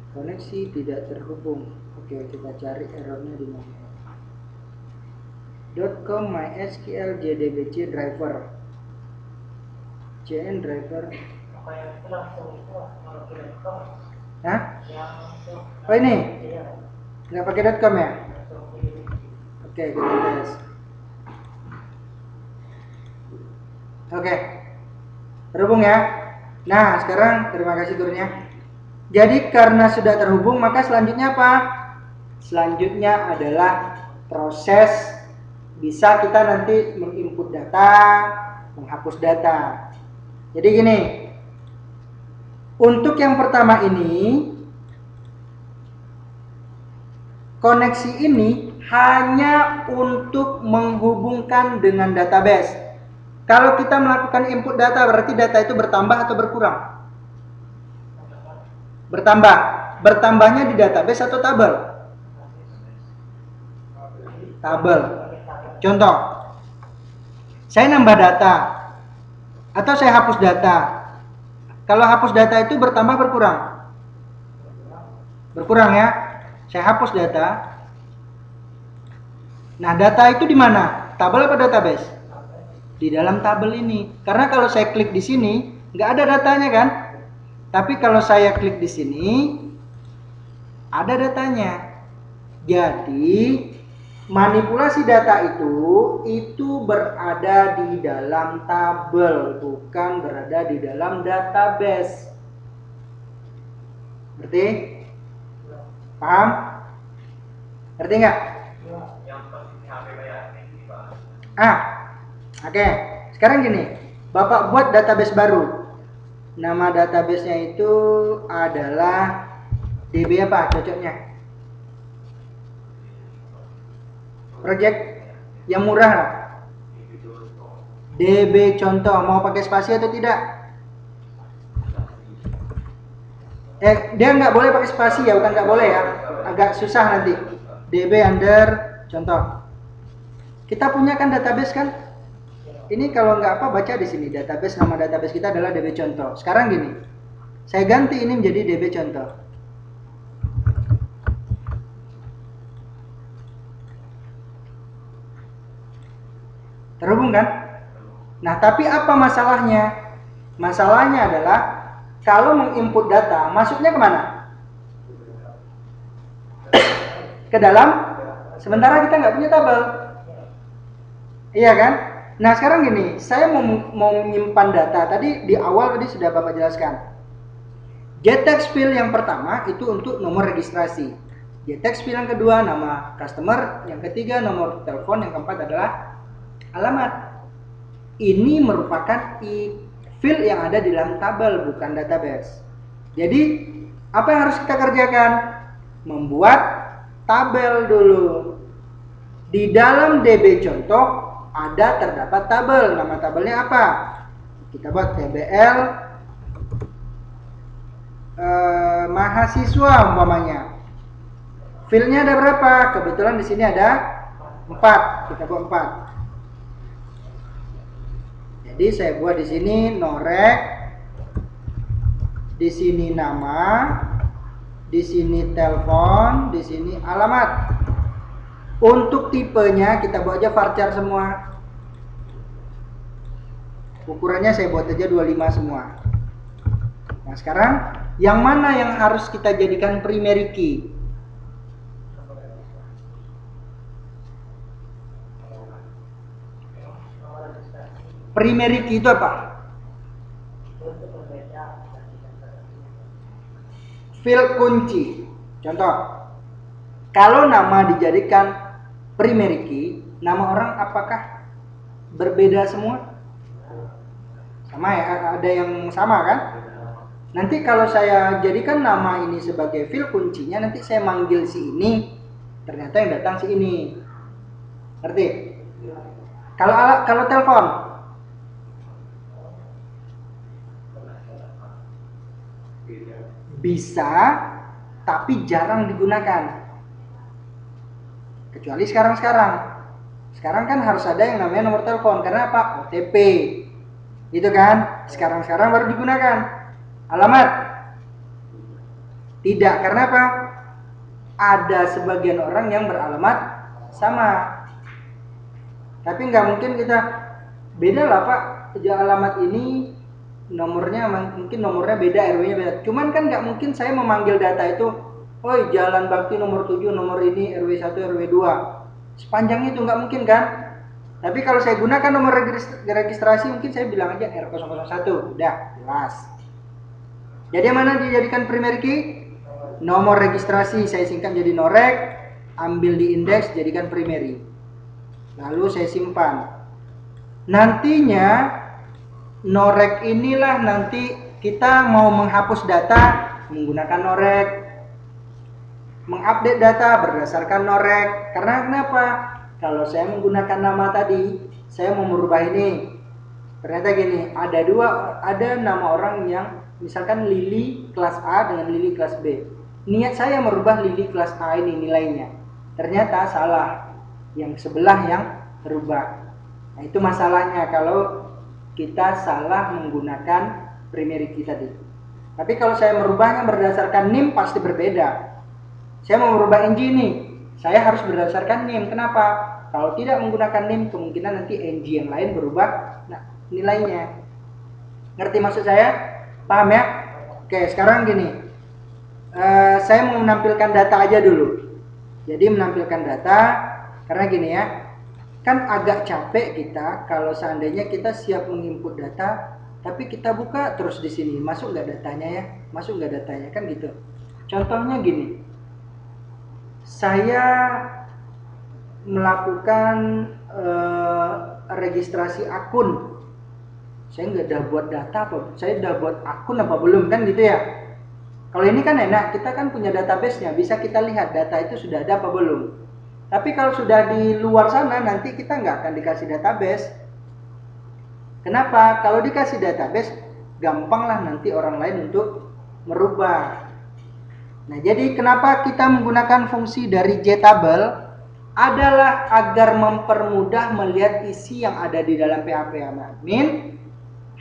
Koneksi tidak terhubung. Oke, kita cari errornya di mana. .com MySQL JDBC driver. JN driver. Hah? Oh ini? Nggak pakai .com ya? Oke, kita tes. Oke, terhubung ya. Nah, sekarang terima kasih gurunya. Jadi karena sudah terhubung, maka selanjutnya apa? Selanjutnya adalah proses bisa kita nanti menginput data, menghapus data. Jadi gini, untuk yang pertama ini, koneksi ini hanya untuk menghubungkan dengan database. Kalau kita melakukan input data, berarti data itu bertambah atau berkurang? Bertambah. Bertambahnya di database atau tabel? Tabel. Contoh, saya nambah data atau saya hapus data. Kalau hapus data itu bertambah berkurang? Berkurang ya. Saya hapus data. Nah, data itu di mana? Tabel apa database? Di dalam tabel ini. Karena kalau saya klik di sini, nggak ada datanya kan? Tapi kalau saya klik di sini, ada datanya. Jadi, manipulasi data itu berada di dalam tabel, bukan berada di dalam database. Ngerti? Paham? Ngerti nggak? Oke. Sekarang gini, Bapak buat database baru. Nama databasenya itu adalah DB apa cocoknya? Project yang murah lah. DB contoh, mau pakai spasi atau tidak? Dia nggak boleh pakai spasi ya, bukan nggak boleh ya, agak susah nanti. DB under contoh. Kita punya kan database kan? Ini kalau nggak apa baca di sini database, nama database kita adalah DB contoh. Sekarang gini, saya ganti ini menjadi DB contoh. Terhubung kan? Nah, tapi apa masalahnya? Masalahnya adalah kalau menginput data, masuknya kemana? Ke dalam, sementara kita nggak punya tabel. Iya kan? Nah, sekarang gini, saya mau menyimpan data. Tadi di awal sudah Bapak jelaskan. Gettext field yang pertama itu untuk nomor registrasi. Gettext field yang kedua nama customer, yang ketiga nomor telepon, yang keempat adalah alamat. Ini merupakan field yang ada di dalam tabel, bukan database. Jadi, apa yang harus kita kerjakan? Membuat tabel dulu. Di dalam DB contoh ada terdapat tabel. Nama tabelnya apa? Kita buat TBL mahasiswa umpamanya. Fieldnya ada berapa? Kebetulan di sini ada 4. Kita buat 4. Jadi saya buat di sini norek, di sini nama, di sini telepon, di sini alamat. Untuk tipenya kita buat aja varchar semua. Ukurannya saya buat aja 25 semua. Nah, sekarang yang mana yang harus kita jadikan primary key? Primary key itu apa? Field kunci. Contoh, kalau nama dijadikan primary key, nama orang apakah berbeda semua? Sama ya, ada yang sama kan? Nanti kalau saya jadikan nama ini sebagai field kuncinya, nanti saya manggil si ini, ternyata yang datang si ini. Ngerti? Kalau telepon, bisa, tapi jarang digunakan. Kecuali sekarang. Sekarang kan harus ada yang namanya nomor telepon. Karena apa? OTP. Gitu kan? Sekarang baru digunakan. Alamat? Tidak. Karena apa? Ada sebagian orang yang beralamat sama. Tapi nggak mungkin kita beda lah Pak. Alamat ini nomornya mungkin nomornya beda, RW-nya beda. Cuman kan nggak mungkin saya memanggil data itu, "Oi, Jalan Bakti nomor 7, nomor ini RW 1, RW 2." Sepanjang itu nggak mungkin kan? Tapi kalau saya gunakan nomor registrasi, mungkin saya bilang aja R001, udah jelas. Jadi mana dijadikan primary key? Nomor registrasi saya singkat jadi norek, ambil di indeks jadikan primary. Lalu saya simpan. Nantinya norek inilah nanti kita mau menghapus data menggunakan norek, mengupdate data berdasarkan norek. Karena kenapa? Kalau saya menggunakan nama tadi, saya mau merubah ini. Ternyata gini, ada nama orang yang misalkan Lili kelas A dengan Lili kelas B. Niat saya merubah Lili kelas A ini nilainya. Ternyata salah. Yang sebelah yang berubah. Nah, itu masalahnya kalau kita salah menggunakan primary key tadi. Tapi kalau saya merubahnya berdasarkan NIM pasti berbeda. Saya mau merubah NG ini, saya harus berdasarkan NIM. Kenapa? Kalau tidak menggunakan NIM, kemungkinan nanti NG yang lain berubah nilainya. Ngerti maksud saya? Paham ya? Oke, sekarang gini. Saya mau menampilkan data aja dulu. Jadi menampilkan data, karena gini ya, kan agak capek kita kalau seandainya kita siap menginput data, tapi kita buka terus di sini, masuk nggak datanya ya? Masuk nggak datanya kan gitu. Contohnya gini, saya melakukan registrasi akun, saya nggak udah buat data apa, saya udah buat akun apa belum kan gitu ya. Kalau ini kan enak, kita kan punya database-nya, bisa kita lihat data itu sudah ada apa belum. Tapi kalau sudah di luar sana, nanti kita nggak akan dikasih database. Kenapa? Kalau dikasih database, gampanglah nanti orang lain untuk merubah. Nah, jadi kenapa kita menggunakan fungsi dari JTable adalah agar mempermudah melihat isi yang ada di dalam PHP admin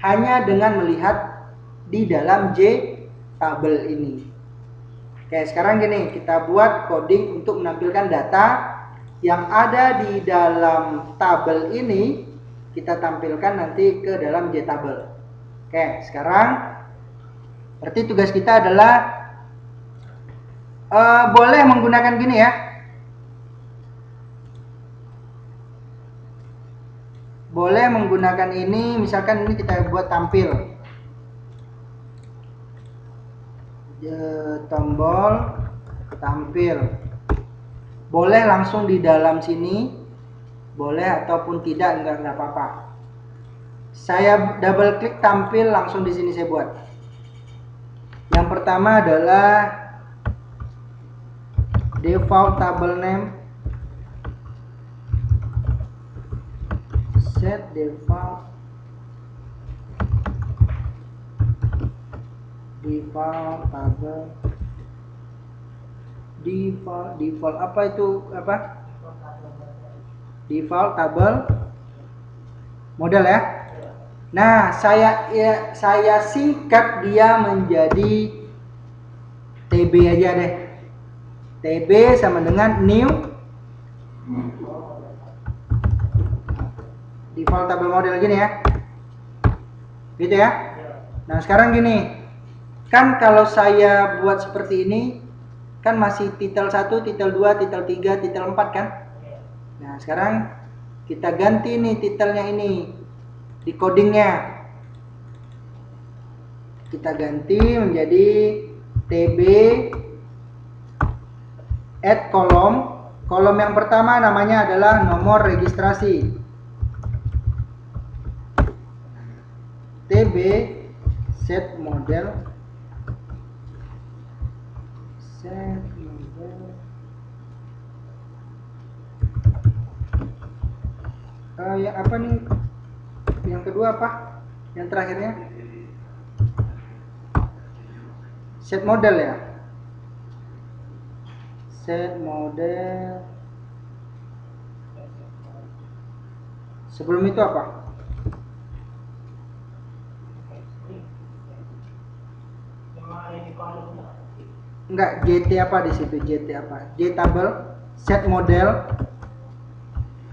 hanya dengan melihat di dalam JTable ini. Oke, sekarang gini, kita buat coding untuk menampilkan data yang ada di dalam tabel ini, kita tampilkan nanti ke dalam JTable. Oke, sekarang berarti tugas kita adalah boleh menggunakan gini ya. Boleh menggunakan ini, misalkan ini kita buat tampil. Tombol tampil. Boleh langsung di dalam sini, boleh ataupun tidak, enggak apa-apa. Saya double klik tampil, langsung di sini saya buat. Yang pertama adalah default table name, set default table, default apa itu, apa? Default table model ya. Nah, saya singkat dia menjadi TB aja deh. TB sama dengan new default table model gini ya. Gitu ya. Nah, sekarang gini. Kan kalau saya buat seperti ini kan masih titel 1, titel 2, titel 3, titel 4 kan? Nah, sekarang kita ganti nih titelnya ini di codingnya. Kita ganti menjadi TB add kolom. Kolom yang pertama namanya adalah nomor registrasi. TB set model set model. Yang apa nih? Yang kedua apa? Yang terakhirnya? Set model ya. Set model. Sebelum itu apa? Enggak, JT apa di situ? JT apa? J table, set model.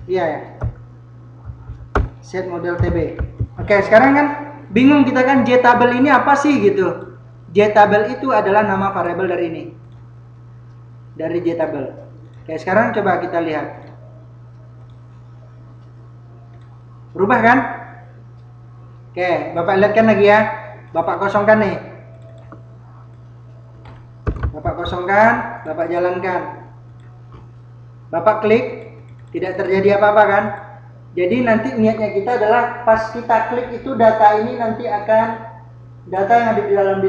Iya ya. Set model TB. Oke, sekarang kan bingung kita kan J table ini apa sih gitu. J table itu adalah nama variabel dari ini. Dari J table. Oke, sekarang coba kita lihat. Berubah kan? Oke, Bapak lihatkan lagi ya. Bapak kosongkan nih. Bapak kosongkan, Bapak jalankan. Bapak klik, tidak terjadi apa-apa kan? Jadi nanti niatnya kita adalah pas kita klik itu data ini nanti akan data yang ada di dalam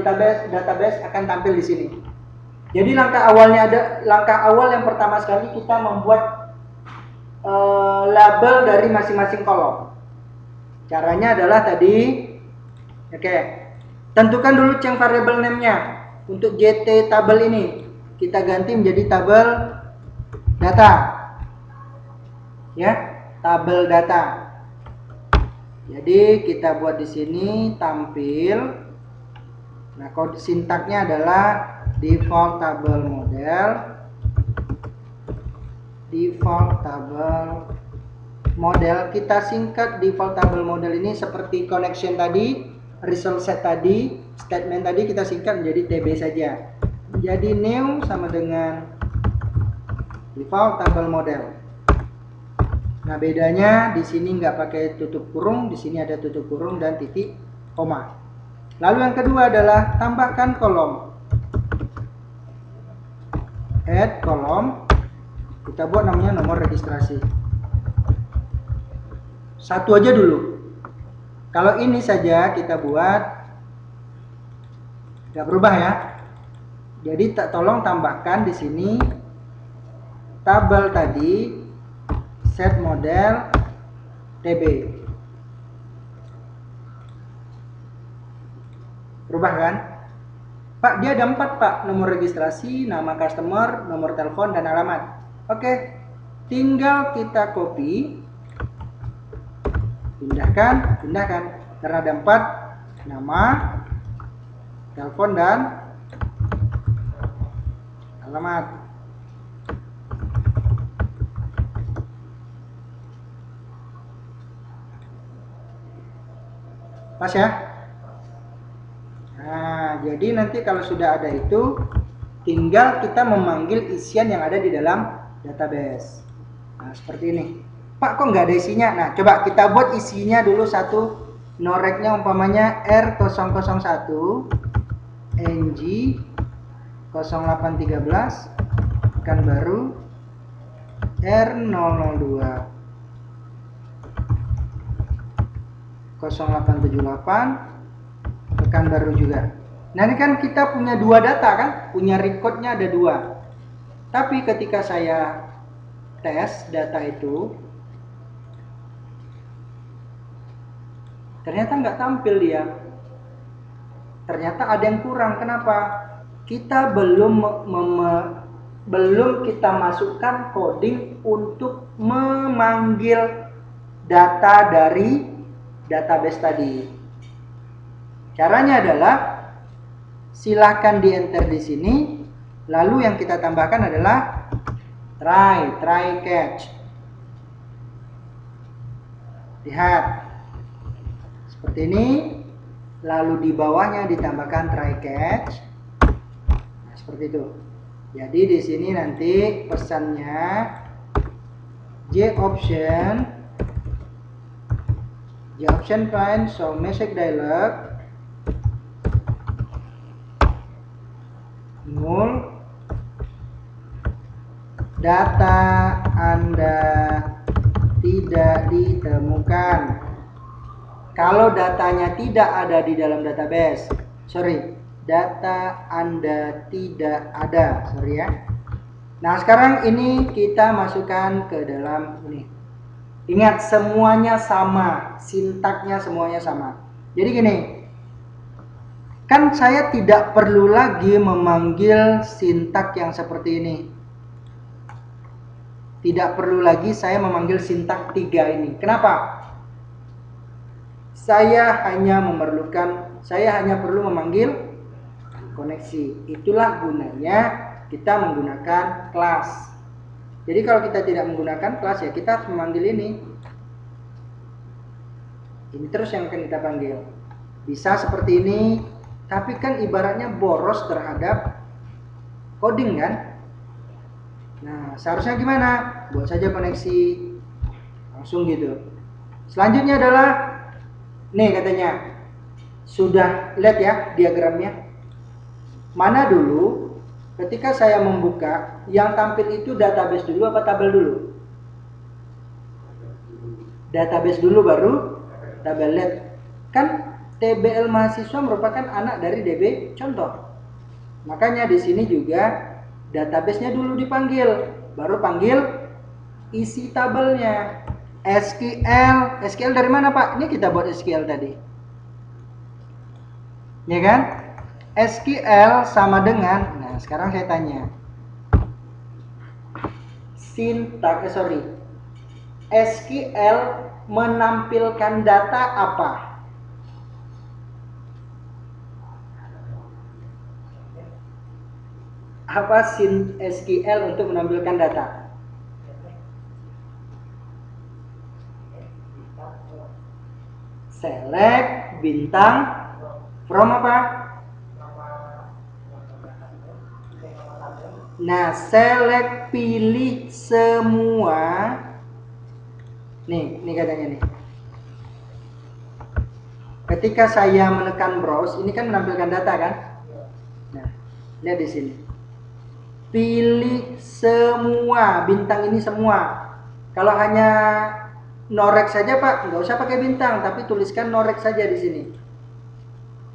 database akan tampil di sini. Jadi langkah awal yang pertama sekali kita membuat label dari masing-masing kolom. Caranya adalah tadi, oke, tentukan dulu yang variable name-nya. Untuk JT tabel ini kita ganti menjadi tabel data, ya, tabel data. Jadi kita buat di sini tampil. Nah, kode sintaknya adalah default table model, default table model. Kita singkat default table model ini seperti connection tadi, result set tadi, statement tadi kita singkat menjadi TB saja. Jadi new sama dengan default table model. Nah, bedanya di sini nggak pakai tutup kurung, di sini ada tutup kurung dan titik koma. Lalu yang kedua adalah tambahkan kolom. Add kolom. Kita buat namanya nomor registrasi. Satu aja dulu. Kalau ini saja kita buat, nggak berubah ya. Jadi tolong tambahkan di sini tabel tadi set model TB. Berubah kan? Pak, dia ada 4 Pak, nomor registrasi, nama customer, nomor telepon, dan alamat. Oke, tinggal kita copy, pindahkan, karena ada 4, nama, telepon, dan alamat. Pas ya? Nah, jadi nanti kalau sudah ada itu, tinggal kita memanggil isian yang ada di dalam database. Nah, seperti ini. Pak, kok nggak ada isinya? Nah, coba kita buat isinya dulu satu. Noreknya umpamanya R001 NG 0813 kan baru R002 0878 tekan baru juga. Nah, ini kan kita punya 2 data kan, punya recordnya ada 2. Tapi ketika saya tes data itu, ternyata nggak tampil dia. Ternyata ada yang kurang. Kenapa? Kita belum kita masukkan coding untuk memanggil data dari database tadi. Caranya adalah silahkan di enter di sini, lalu yang kita tambahkan adalah try catch. Lihat seperti ini, lalu di bawahnya ditambahkan try catch. Nah, seperti itu. Jadi di sini nanti pesannya J option find show message dialog null, data Anda tidak ditemukan. Kalau datanya tidak ada di dalam database, data Anda tidak ada, sorry ya. Nah, sekarang ini kita masukkan ke dalam ini. Ingat, semuanya sama, sintaknya semuanya sama. Jadi gini, kan saya tidak perlu lagi memanggil sintak yang seperti ini. Tidak perlu lagi saya memanggil sintak 3 ini. Kenapa? Saya hanya perlu memanggil koneksi. Itulah gunanya kita menggunakan kelas. Jadi kalau kita tidak menggunakan kelas, ya kita harus memanggil ini. Ini terus yang akan kita panggil. Bisa seperti ini, tapi kan ibaratnya boros terhadap coding kan. Nah, seharusnya gimana? Buat saja koneksi langsung gitu. Selanjutnya adalah nih katanya, sudah lihat ya diagramnya. Mana dulu ketika saya membuka, yang tampil itu database dulu apa tabel dulu? Database dulu baru tabel. Lihat kan TBL mahasiswa merupakan anak dari DB contoh. Makanya di sini juga database-nya dulu dipanggil, baru panggil isi tabelnya. SQL dari mana Pak? Ini kita buat SQL tadi, ya kan? SQL sama dengan, nah sekarang saya tanya, SQL menampilkan data apa? Apa SQL untuk menampilkan data? Select bintang from apa? Nah, select pilih semua. Nih katanya nih. Ketika saya menekan browse, ini kan menampilkan data kan? Nah, lihat di sini. Pilih semua, bintang ini semua. Kalau hanya norek saja Pak, nggak usah pakai bintang, tapi tuliskan norek saja di sini.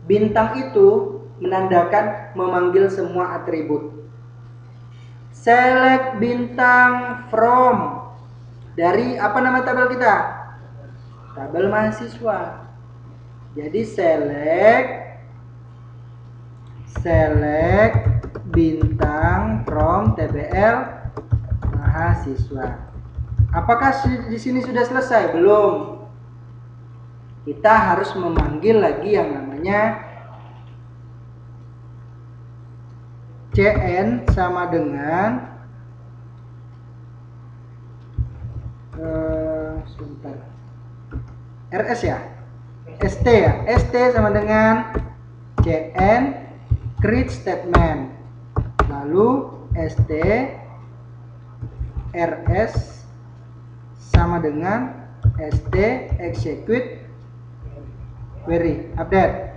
Bintang itu menandakan memanggil semua atribut. Select bintang from, dari apa nama tabel kita? Tabel mahasiswa. Jadi select bintang from TBL mahasiswa. Apakah di sini sudah selesai? Belum. Kita harus memanggil lagi yang namanya CN sama dengan sebentar. RS ya? ST ya? ST sama dengan CN create statement. Lalu ST RS sama dengan ST execute query update.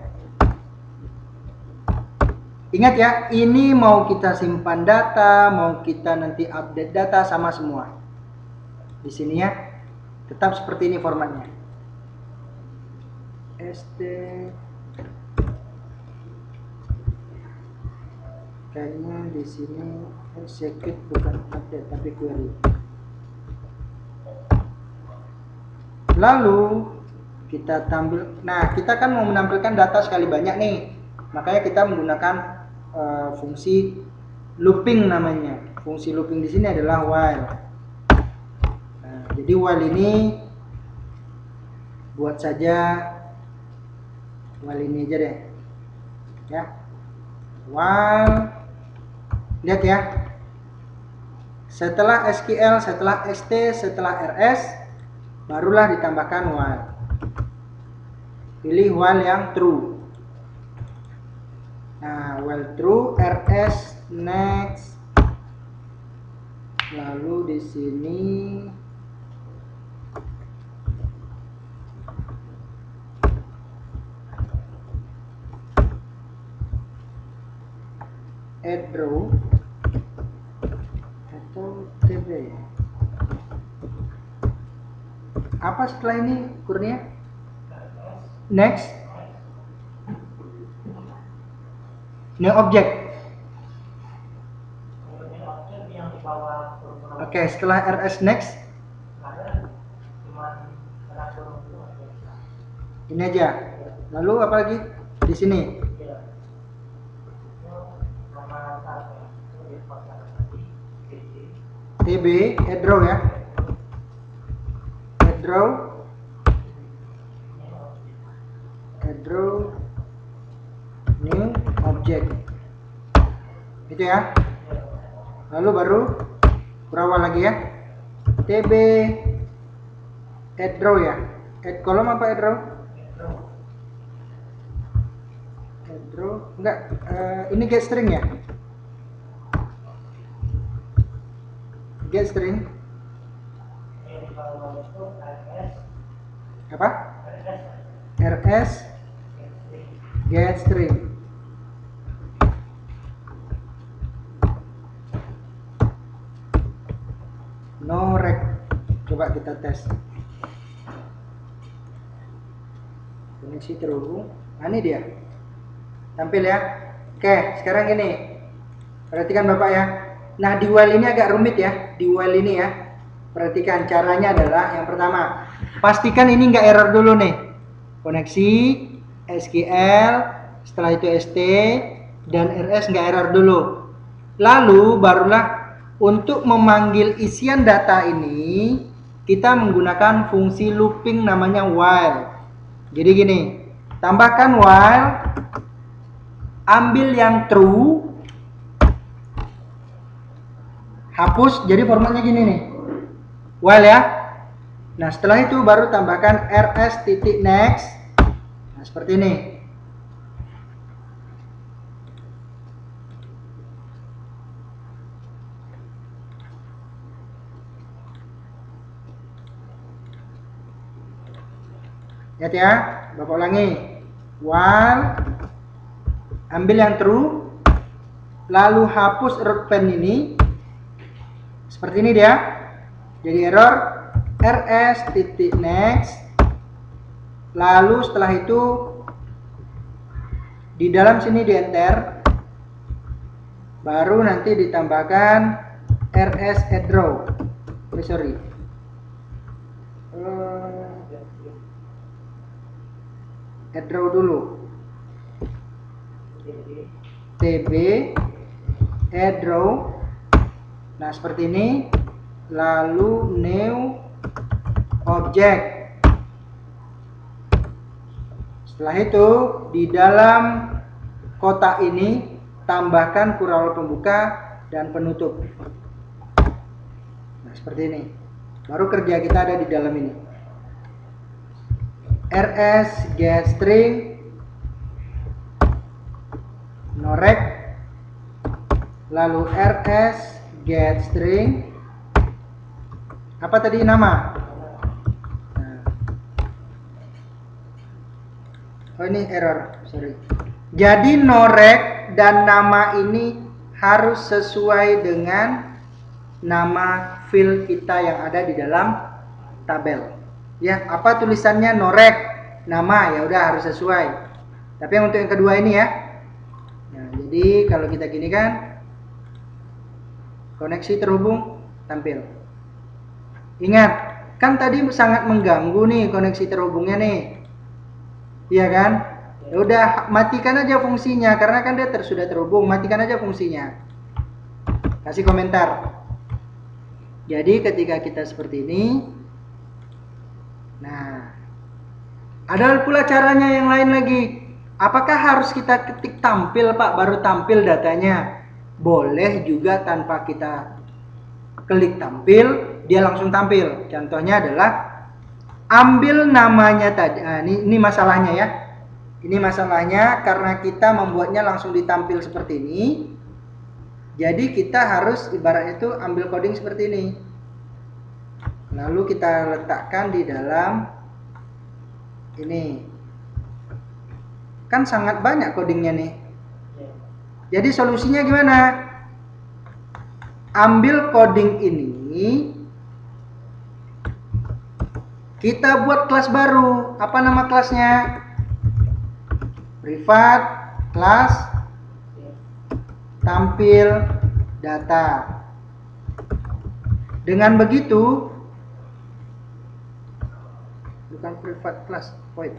Ingat ya, ini mau kita simpan data, mau kita nanti update data, sama semua. Di sini ya, tetap seperti ini formatnya. ST kayaknya di sini execute bukan update tapi query. Lalu kita tampil. Nah, kita kan mau menampilkan data sekali banyak nih. Makanya kita menggunakan fungsi looping namanya. Fungsi looping di sini adalah while. Nah, jadi while ini buat saja while ini aja deh. Ya. While, lihat ya. Setelah SQL, setelah ST, setelah RS, barulah ditambahkan while. Pilih while yang true. Nah, while true, RS next. Lalu di sini add row atau TB. Apa setelah ini, Kurnia? Next. New object. Oke, setelah rs next. Ini aja. Lalu apa lagi? Di sini. TB, add row ya. Add row. Add row. New object. Itu ya. Lalu baru berawal lagi ya. TB add row ya. Add column apa add row? Add row. Enggak, ini get string ya. Get string. Apa? RS get string. No rec. Coba kita tes. Koneksi terhubung. Nah, ini dia. Tampil ya. Oke, sekarang gini. Perhatikan Bapak ya. Nah, di while ini agak rumit ya. Di while ini ya. Perhatikan caranya adalah yang pertama, pastikan ini nggak error dulu nih. Koneksi SQL, setelah itu ST dan RS nggak error dulu. Lalu barulah untuk memanggil isian data ini kita menggunakan fungsi looping namanya while. Jadi gini, tambahkan while, ambil yang true, hapus, jadi formatnya gini nih, while ya. Nah, setelah itu baru tambahkan rs titik next. Nah, seperti ini. Lihat ya, Bapak ulangi. While, ambil yang true, lalu hapus root pen ini. Seperti ini dia. Jadi error rs titik next. Lalu setelah itu di dalam sini di enter. Baru nanti ditambahkan rs add row. Sorry. Add row dulu. TB add row. Nah, seperti ini. Lalu new object. Setelah itu di dalam kotak ini tambahkan kurang pembuka dan penutup. Nah, seperti ini. Baru kerja kita ada di dalam ini. rs get string no rec, lalu rs get string apa tadi nama? Oh, ini error, sorry. Jadi no rec dan nama ini harus sesuai dengan nama field kita yang ada di dalam tabel. Ya, apa tulisannya no rec, nama, ya udah harus sesuai. Tapi yang untuk yang kedua ini ya. Nah, jadi kalau kita gini kan, koneksi terhubung tampil. Ingat, kan tadi sangat mengganggu nih koneksi terhubungnya nih. Iya kan? Ya udah, matikan aja fungsinya karena kan dia sudah terhubung, matikan aja fungsinya. Kasih komentar. Jadi ketika kita seperti ini, nah, ada pula caranya yang lain lagi. Apakah harus kita ketik tampil, Pak, baru tampil datanya? Boleh juga tanpa kita klik tampil, dia langsung tampil. Contohnya adalah ambil namanya tadi. Nah, ini masalahnya ya. Ini masalahnya karena kita membuatnya langsung ditampil seperti ini. Jadi kita harus ibaratnya itu ambil coding seperti ini. Lalu kita letakkan di dalam ini. Kan sangat banyak codingnya nih. Jadi solusinya gimana? Ambil coding ini, kita buat kelas baru. Apa nama kelasnya? Privat class tampil data. Dengan begitu, bukan private class void.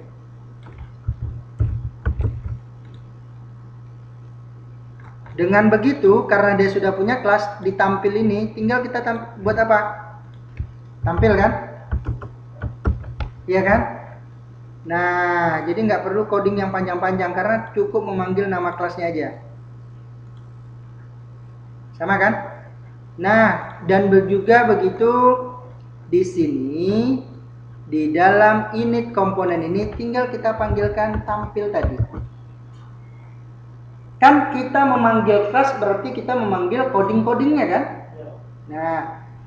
Dengan begitu, karena dia sudah punya kelas ditampil ini, tinggal kita buat apa? Tampil kan? Iya kan? Nah, jadi nggak perlu coding yang panjang-panjang karena cukup memanggil nama kelasnya aja. Sama kan? Nah, dan juga begitu di sini di dalam init komponen ini tinggal kita panggilkan tampil tadi. Kan kita memanggil kelas berarti kita memanggil coding-codingnya kan? Nah,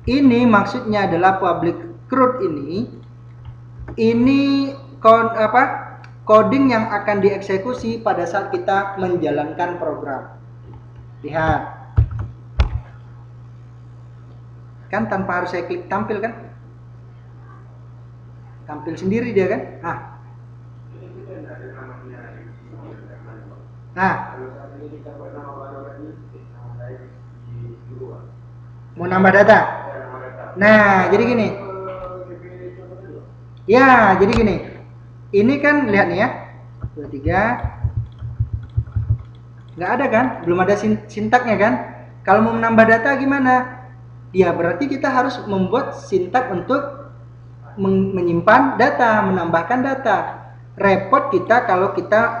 ini maksudnya adalah public CRUD ini coding yang akan dieksekusi pada saat kita menjalankan program. Lihat. Kan tanpa harus saya klik tampil kan? Tampil sendiri dia kan? Nah, mau nambah data. Nah, jadi gini. Ya, jadi gini. Ini kan lihat nih ya. 23. Nggak ada kan? Belum ada sintaknya kan? Kalau mau menambah data gimana? Ya, berarti kita harus membuat sintak untuk menyimpan data, menambahkan data. Repot kita kalau kita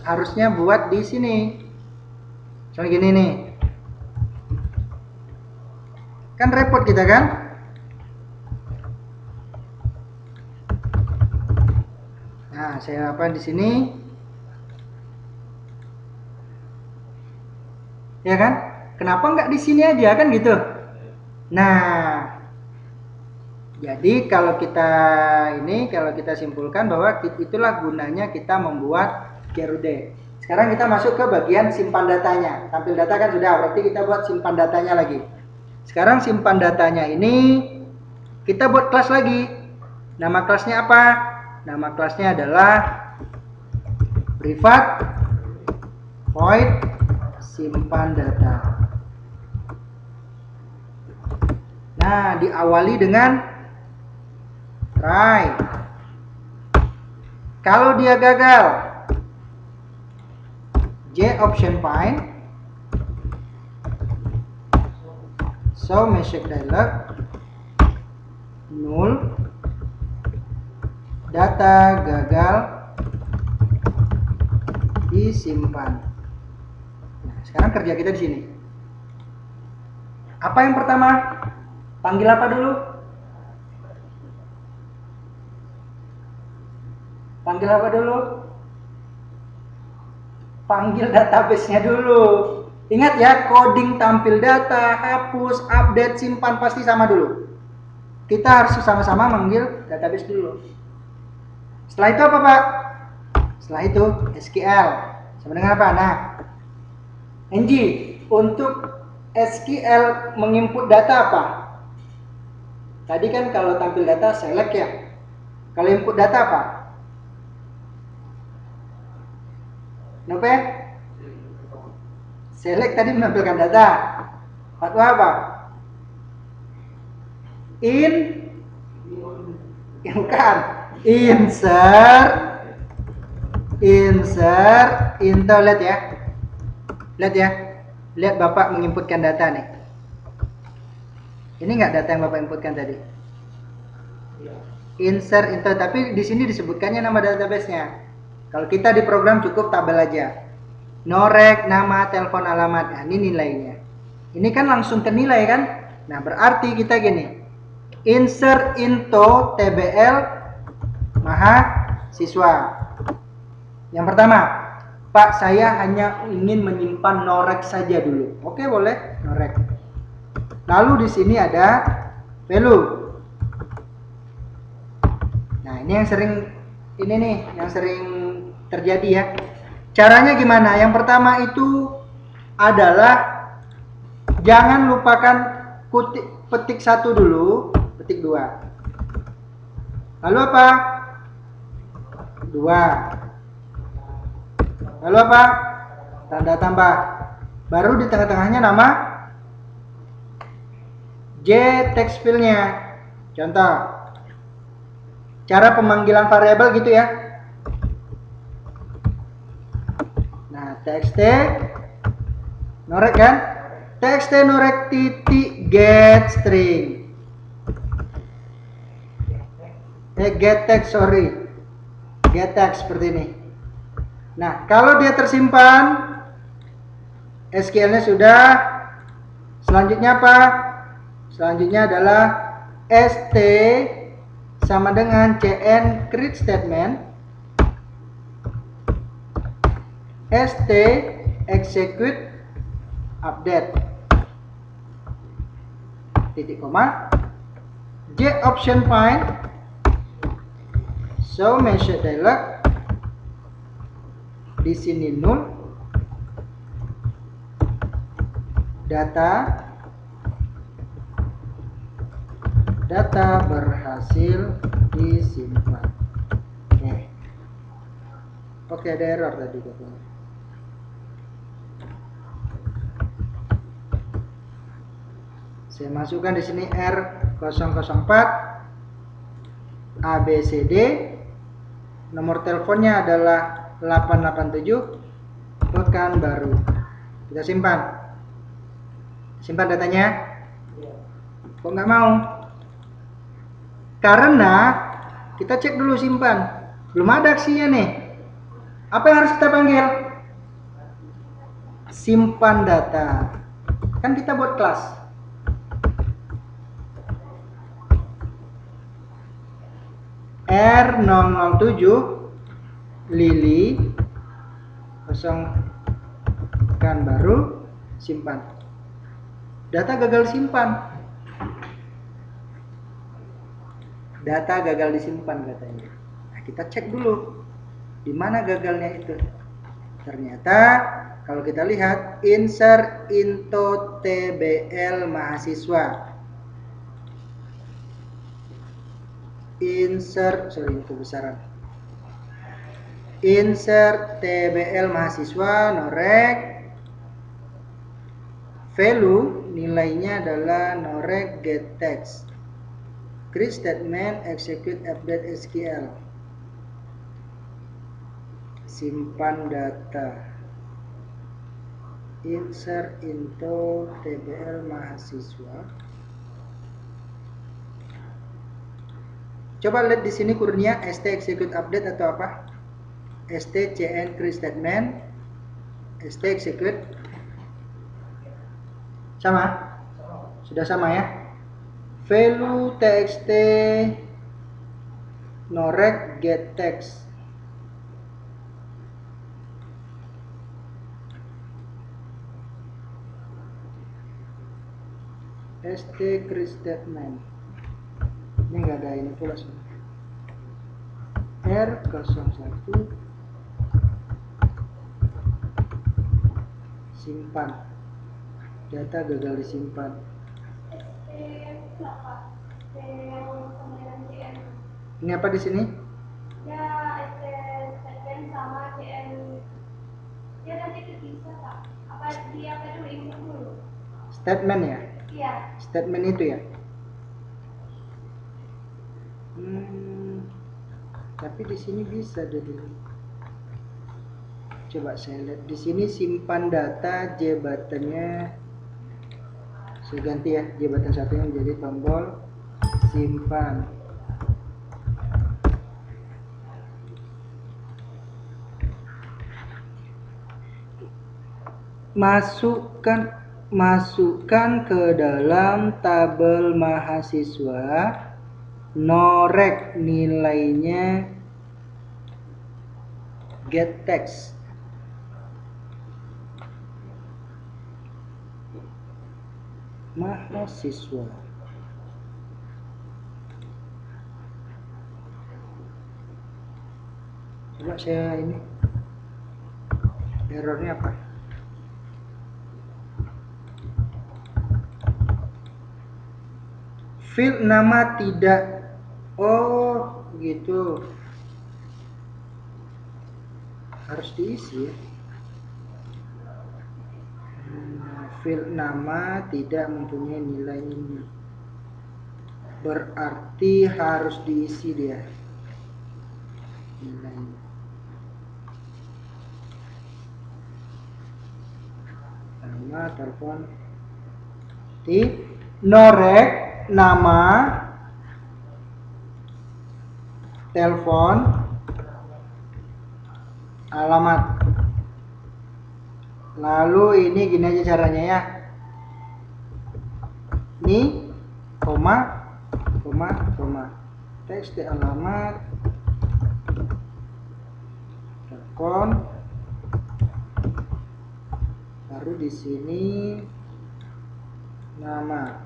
harusnya buat di sini. Soalnya gini nih. Kan repot kita kan? Nah, saya apa di sini? Ya kan? Kenapa nggak di sini aja kan gitu? Nah, jadi kalau kita simpulkan bahwa itulah gunanya kita membuat CRUD. Sekarang kita masuk ke bagian simpan datanya. Tampil data kan sudah, berarti kita buat simpan datanya lagi. Sekarang simpan datanya ini kita buat kelas lagi. Nama kelasnya apa? Nama kelasnya adalah private void simpan data. Nah, diawali dengan try. Kalau dia gagal, J option find, show message dialog, null, data gagal disimpan. Nah, sekarang kerja kita di sini. Apa yang pertama? Panggil apa dulu? Panggil apa dulu? Panggil database-nya dulu. Ingat ya, coding tampil data, hapus, update, simpan pasti sama dulu. Kita harus sama-sama manggil database dulu. Setelah itu apa, Pak? Setelah itu SQL. Sama dengan apa? Nah, NG untuk SQL menginput data apa? Tadi kan kalau tampil data select ya. Kalau input data apa? Kenapa ya? Select tadi menampilkan data. Fatwa apa? Bukan. Insert into, lihat ya. Lihat ya. Lihat Bapak menginputkan data nih. Ini enggak data yang Bapak inputkan tadi? Insert into, tapi di sini disebutkannya nama database-nya. Kalau kita di program cukup tabel aja. Norek, nama, telepon, alamat. Nah, ini nilainya. Ini kan langsung ke nilai kan? Nah, berarti kita gini. Insert into TBL mahasiswa. Yang pertama, Pak, saya hanya ingin menyimpan norek saja dulu. Oke, boleh, norek. Lalu di sini ada value. Nah, ini yang sering terjadi ya. Caranya gimana? Yang pertama itu adalah jangan lupakan petik 1 dulu, petik 2. Lalu apa? 2. Lalu apa? Tanda tambah. Baru di tengah-tengahnya nama J-text field-nya. Contoh, cara pemanggilan variabel gitu ya. Nah, txt norek kan? Txt norek titik get string. Get text, sorry. Get text seperti ini. Nah, kalau dia tersimpan, SQL-nya sudah. Selanjutnya apa? Selanjutnya adalah st sama dengan cn create statement, st execute update, titik koma, j option find, show message dialog, di sini null, data berhasil disimpan. Oke, ada error tadi katanya. Saya masukkan di sini R004 ABCD, nomor teleponnya adalah 887, Pekanbaru. Kita simpan datanya. Kok nggak mau? Karena kita cek dulu simpan, belum ada aksinya nih. Apa yang harus kita panggil? Simpan data. Kan kita buat kelas. R007 Lili Pekanbaru simpan. Data gagal simpan. Data gagal disimpan katanya. Nah, kita cek dulu di mana gagalnya itu. Ternyata kalau kita lihat insert into tbl mahasiswa. Insert tbl mahasiswa norek value nilainya adalah norek get text. Create statement, execute update SQL. Simpan data. Insert into tbl mahasiswa. Coba lihat di sini kurnia st execute update atau apa? St cn create statement, st execute. Sama? Sudah sama ya? Value txt norek get text. St create statement. Ini enggak ada ini pula sebenarnya. R01 simpan. Data gagal disimpan. Ini apa di sini? Ya, statement sama CN. Ya nanti itu bisa Pak. Apa dia dulu input dulu? Statement ya? Iya. Statement itu ya? Tapi di sini bisa jadi. Coba saya lihat di sini simpan data J buttonnya. Saya ganti ya, J button satunya menjadi tombol simpan. Masukkan ke dalam tabel mahasiswa, norek nilainya get text. Mahasiswa. Coba saya ini. Errornya apa? Field nama tidak. Oh, gitu. Harus diisi ya. field nama tidak mempunyai nilai ini, berarti harus diisi dia nilainya. Nama, telepon, norek nama, telepon, alamat. Lalu ini gini aja caranya ya. Ini koma, teks di alamat, telepon, baru di sini nama.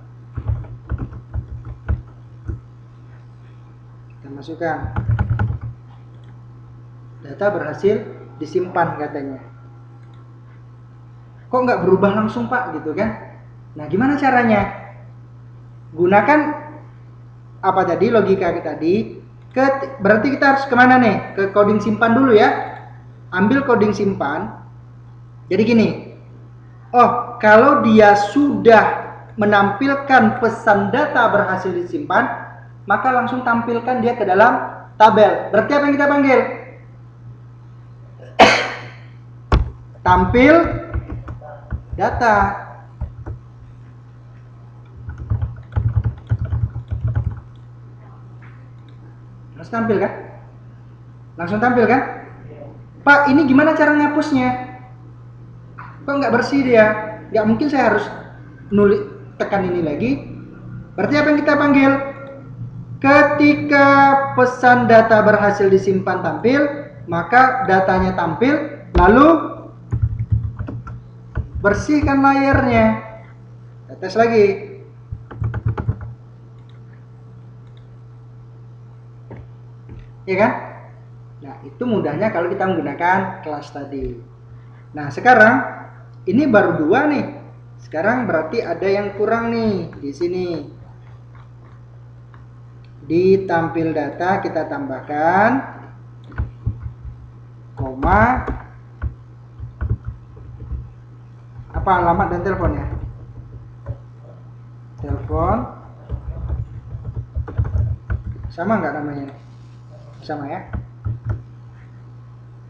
Kita masukkan. Data berhasil disimpan katanya. Kok nggak berubah langsung Pak gitu kan? Nah gimana caranya? Gunakan apa tadi, logika tadi. Berarti kita harus kemana nih? Ke coding simpan dulu ya. Ambil coding simpan. Jadi gini. Oh, kalau dia sudah menampilkan pesan data berhasil disimpan, maka langsung tampilkan dia ke dalam tabel. Berarti apa yang kita panggil? Tampil data. Harus tampil kan? Langsung tampil kan? Pak, ini gimana cara ngapusnya? Kok nggak bersih dia? Nggak mungkin saya harus nulis, tekan ini lagi. Berarti apa yang kita panggil? Ketika pesan data berhasil disimpan tampil, maka datanya tampil, lalu bersihkan layarnya. Kita tes lagi. Ya kan? Nah, itu mudahnya kalau kita menggunakan kelas tadi. Nah, sekarang ini baru 2 nih. Sekarang berarti ada yang kurang nih di sini. Di tampil data kita tambahkan koma, apa alamat dan teleponnya? Telepon. Sama nggak namanya? Sama ya.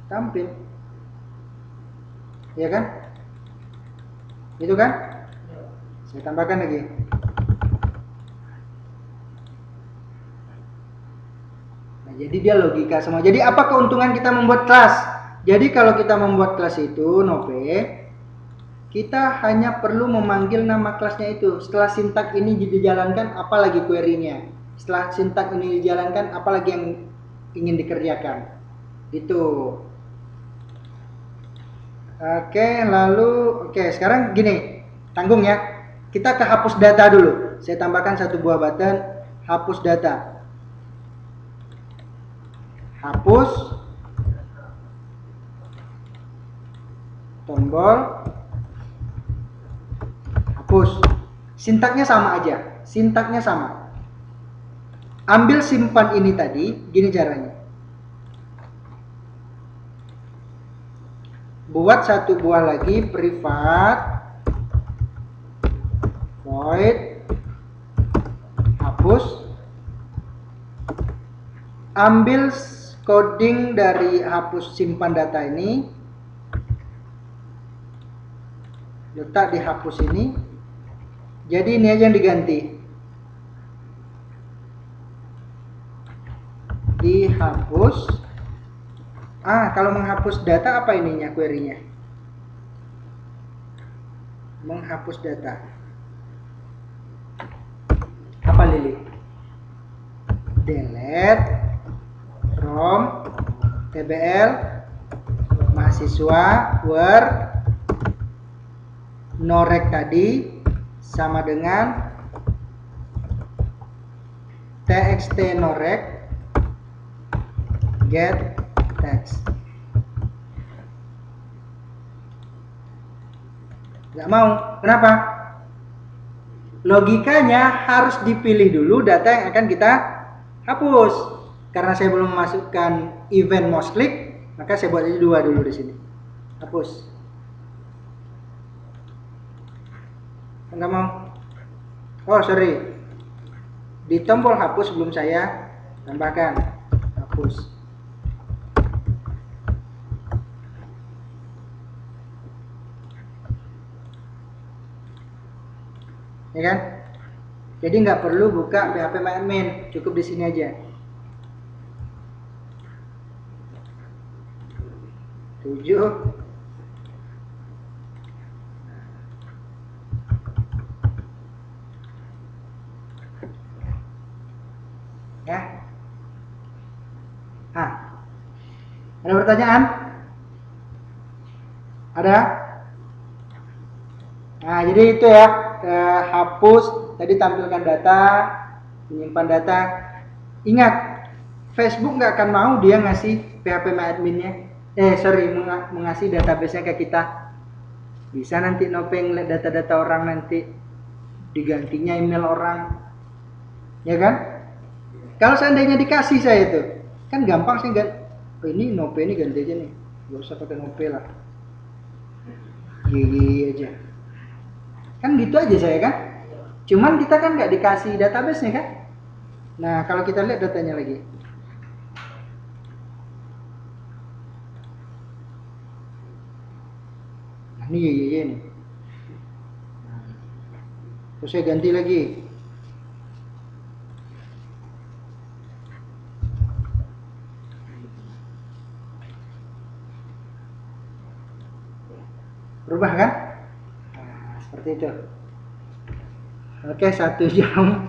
Tampil. Iya kan? Itu kan? Saya tambahkan lagi. Nah, jadi dia logika semua. Jadi apa keuntungan kita membuat kelas? Jadi kalau kita membuat kelas itu, Nope, kita hanya perlu memanggil nama kelasnya itu. Setelah sintak ini dijalankan, apalagi query-nya. Setelah sintak ini dijalankan, apalagi yang ingin dikerjakan. Itu. Oke, sekarang gini. Tanggung ya. Kita ke hapus data dulu. Saya tambahkan satu buah button hapus data. Hapus. Tombol hapus. Sintaknya sama aja. Sintaknya sama. Ambil simpan ini tadi, gini caranya. Buat satu buah lagi privat void hapus. Ambil coding dari hapus simpan data ini, letak di hapus ini. Jadi ini aja yang diganti. Dihapus. Kalau menghapus data apa ininya, query-nya? Menghapus data. Apa Lili? Delete from tbl mahasiswa word norek tadi sama dengan txt norek get text. Nggak mau. Kenapa? Logikanya harus dipilih dulu data yang akan kita hapus. Karena saya belum memasukkan event mouse click, maka saya buat aja 2 dulu di sini. Hapus. Enggak mau. Oh, sorry. Di tombol hapus sebelum saya tambahkan hapus. Ya kan? Jadi nggak perlu buka PHP MyAdmin, cukup di sini aja. 7. Ya. Nah, ada pertanyaan? Ada? Nah, jadi itu ya, hapus, tadi tampilkan data, menyimpan data. Ingat, Facebook nggak akan mau dia ngasih PHP MyAdmin-nya. Mengasih database-nya ke kita. Bisa nanti Nopeng lihat data-data orang nanti digantinya email orang. Ya kan? Kalau seandainya dikasih saya itu, kan gampang sih ganti. Oh, ini Nope ini ganti aja nih. Gak usah pakai Nope lah. Gigi aja. Kan gitu aja saya kan. Cuman kita kan nggak dikasih database-nya kan. Nah, kalau kita lihat datanya lagi. Nah, ini Gigi nih. Terus saya ganti lagi. Berubah kan? Nah, seperti itu. Oke, 1 jam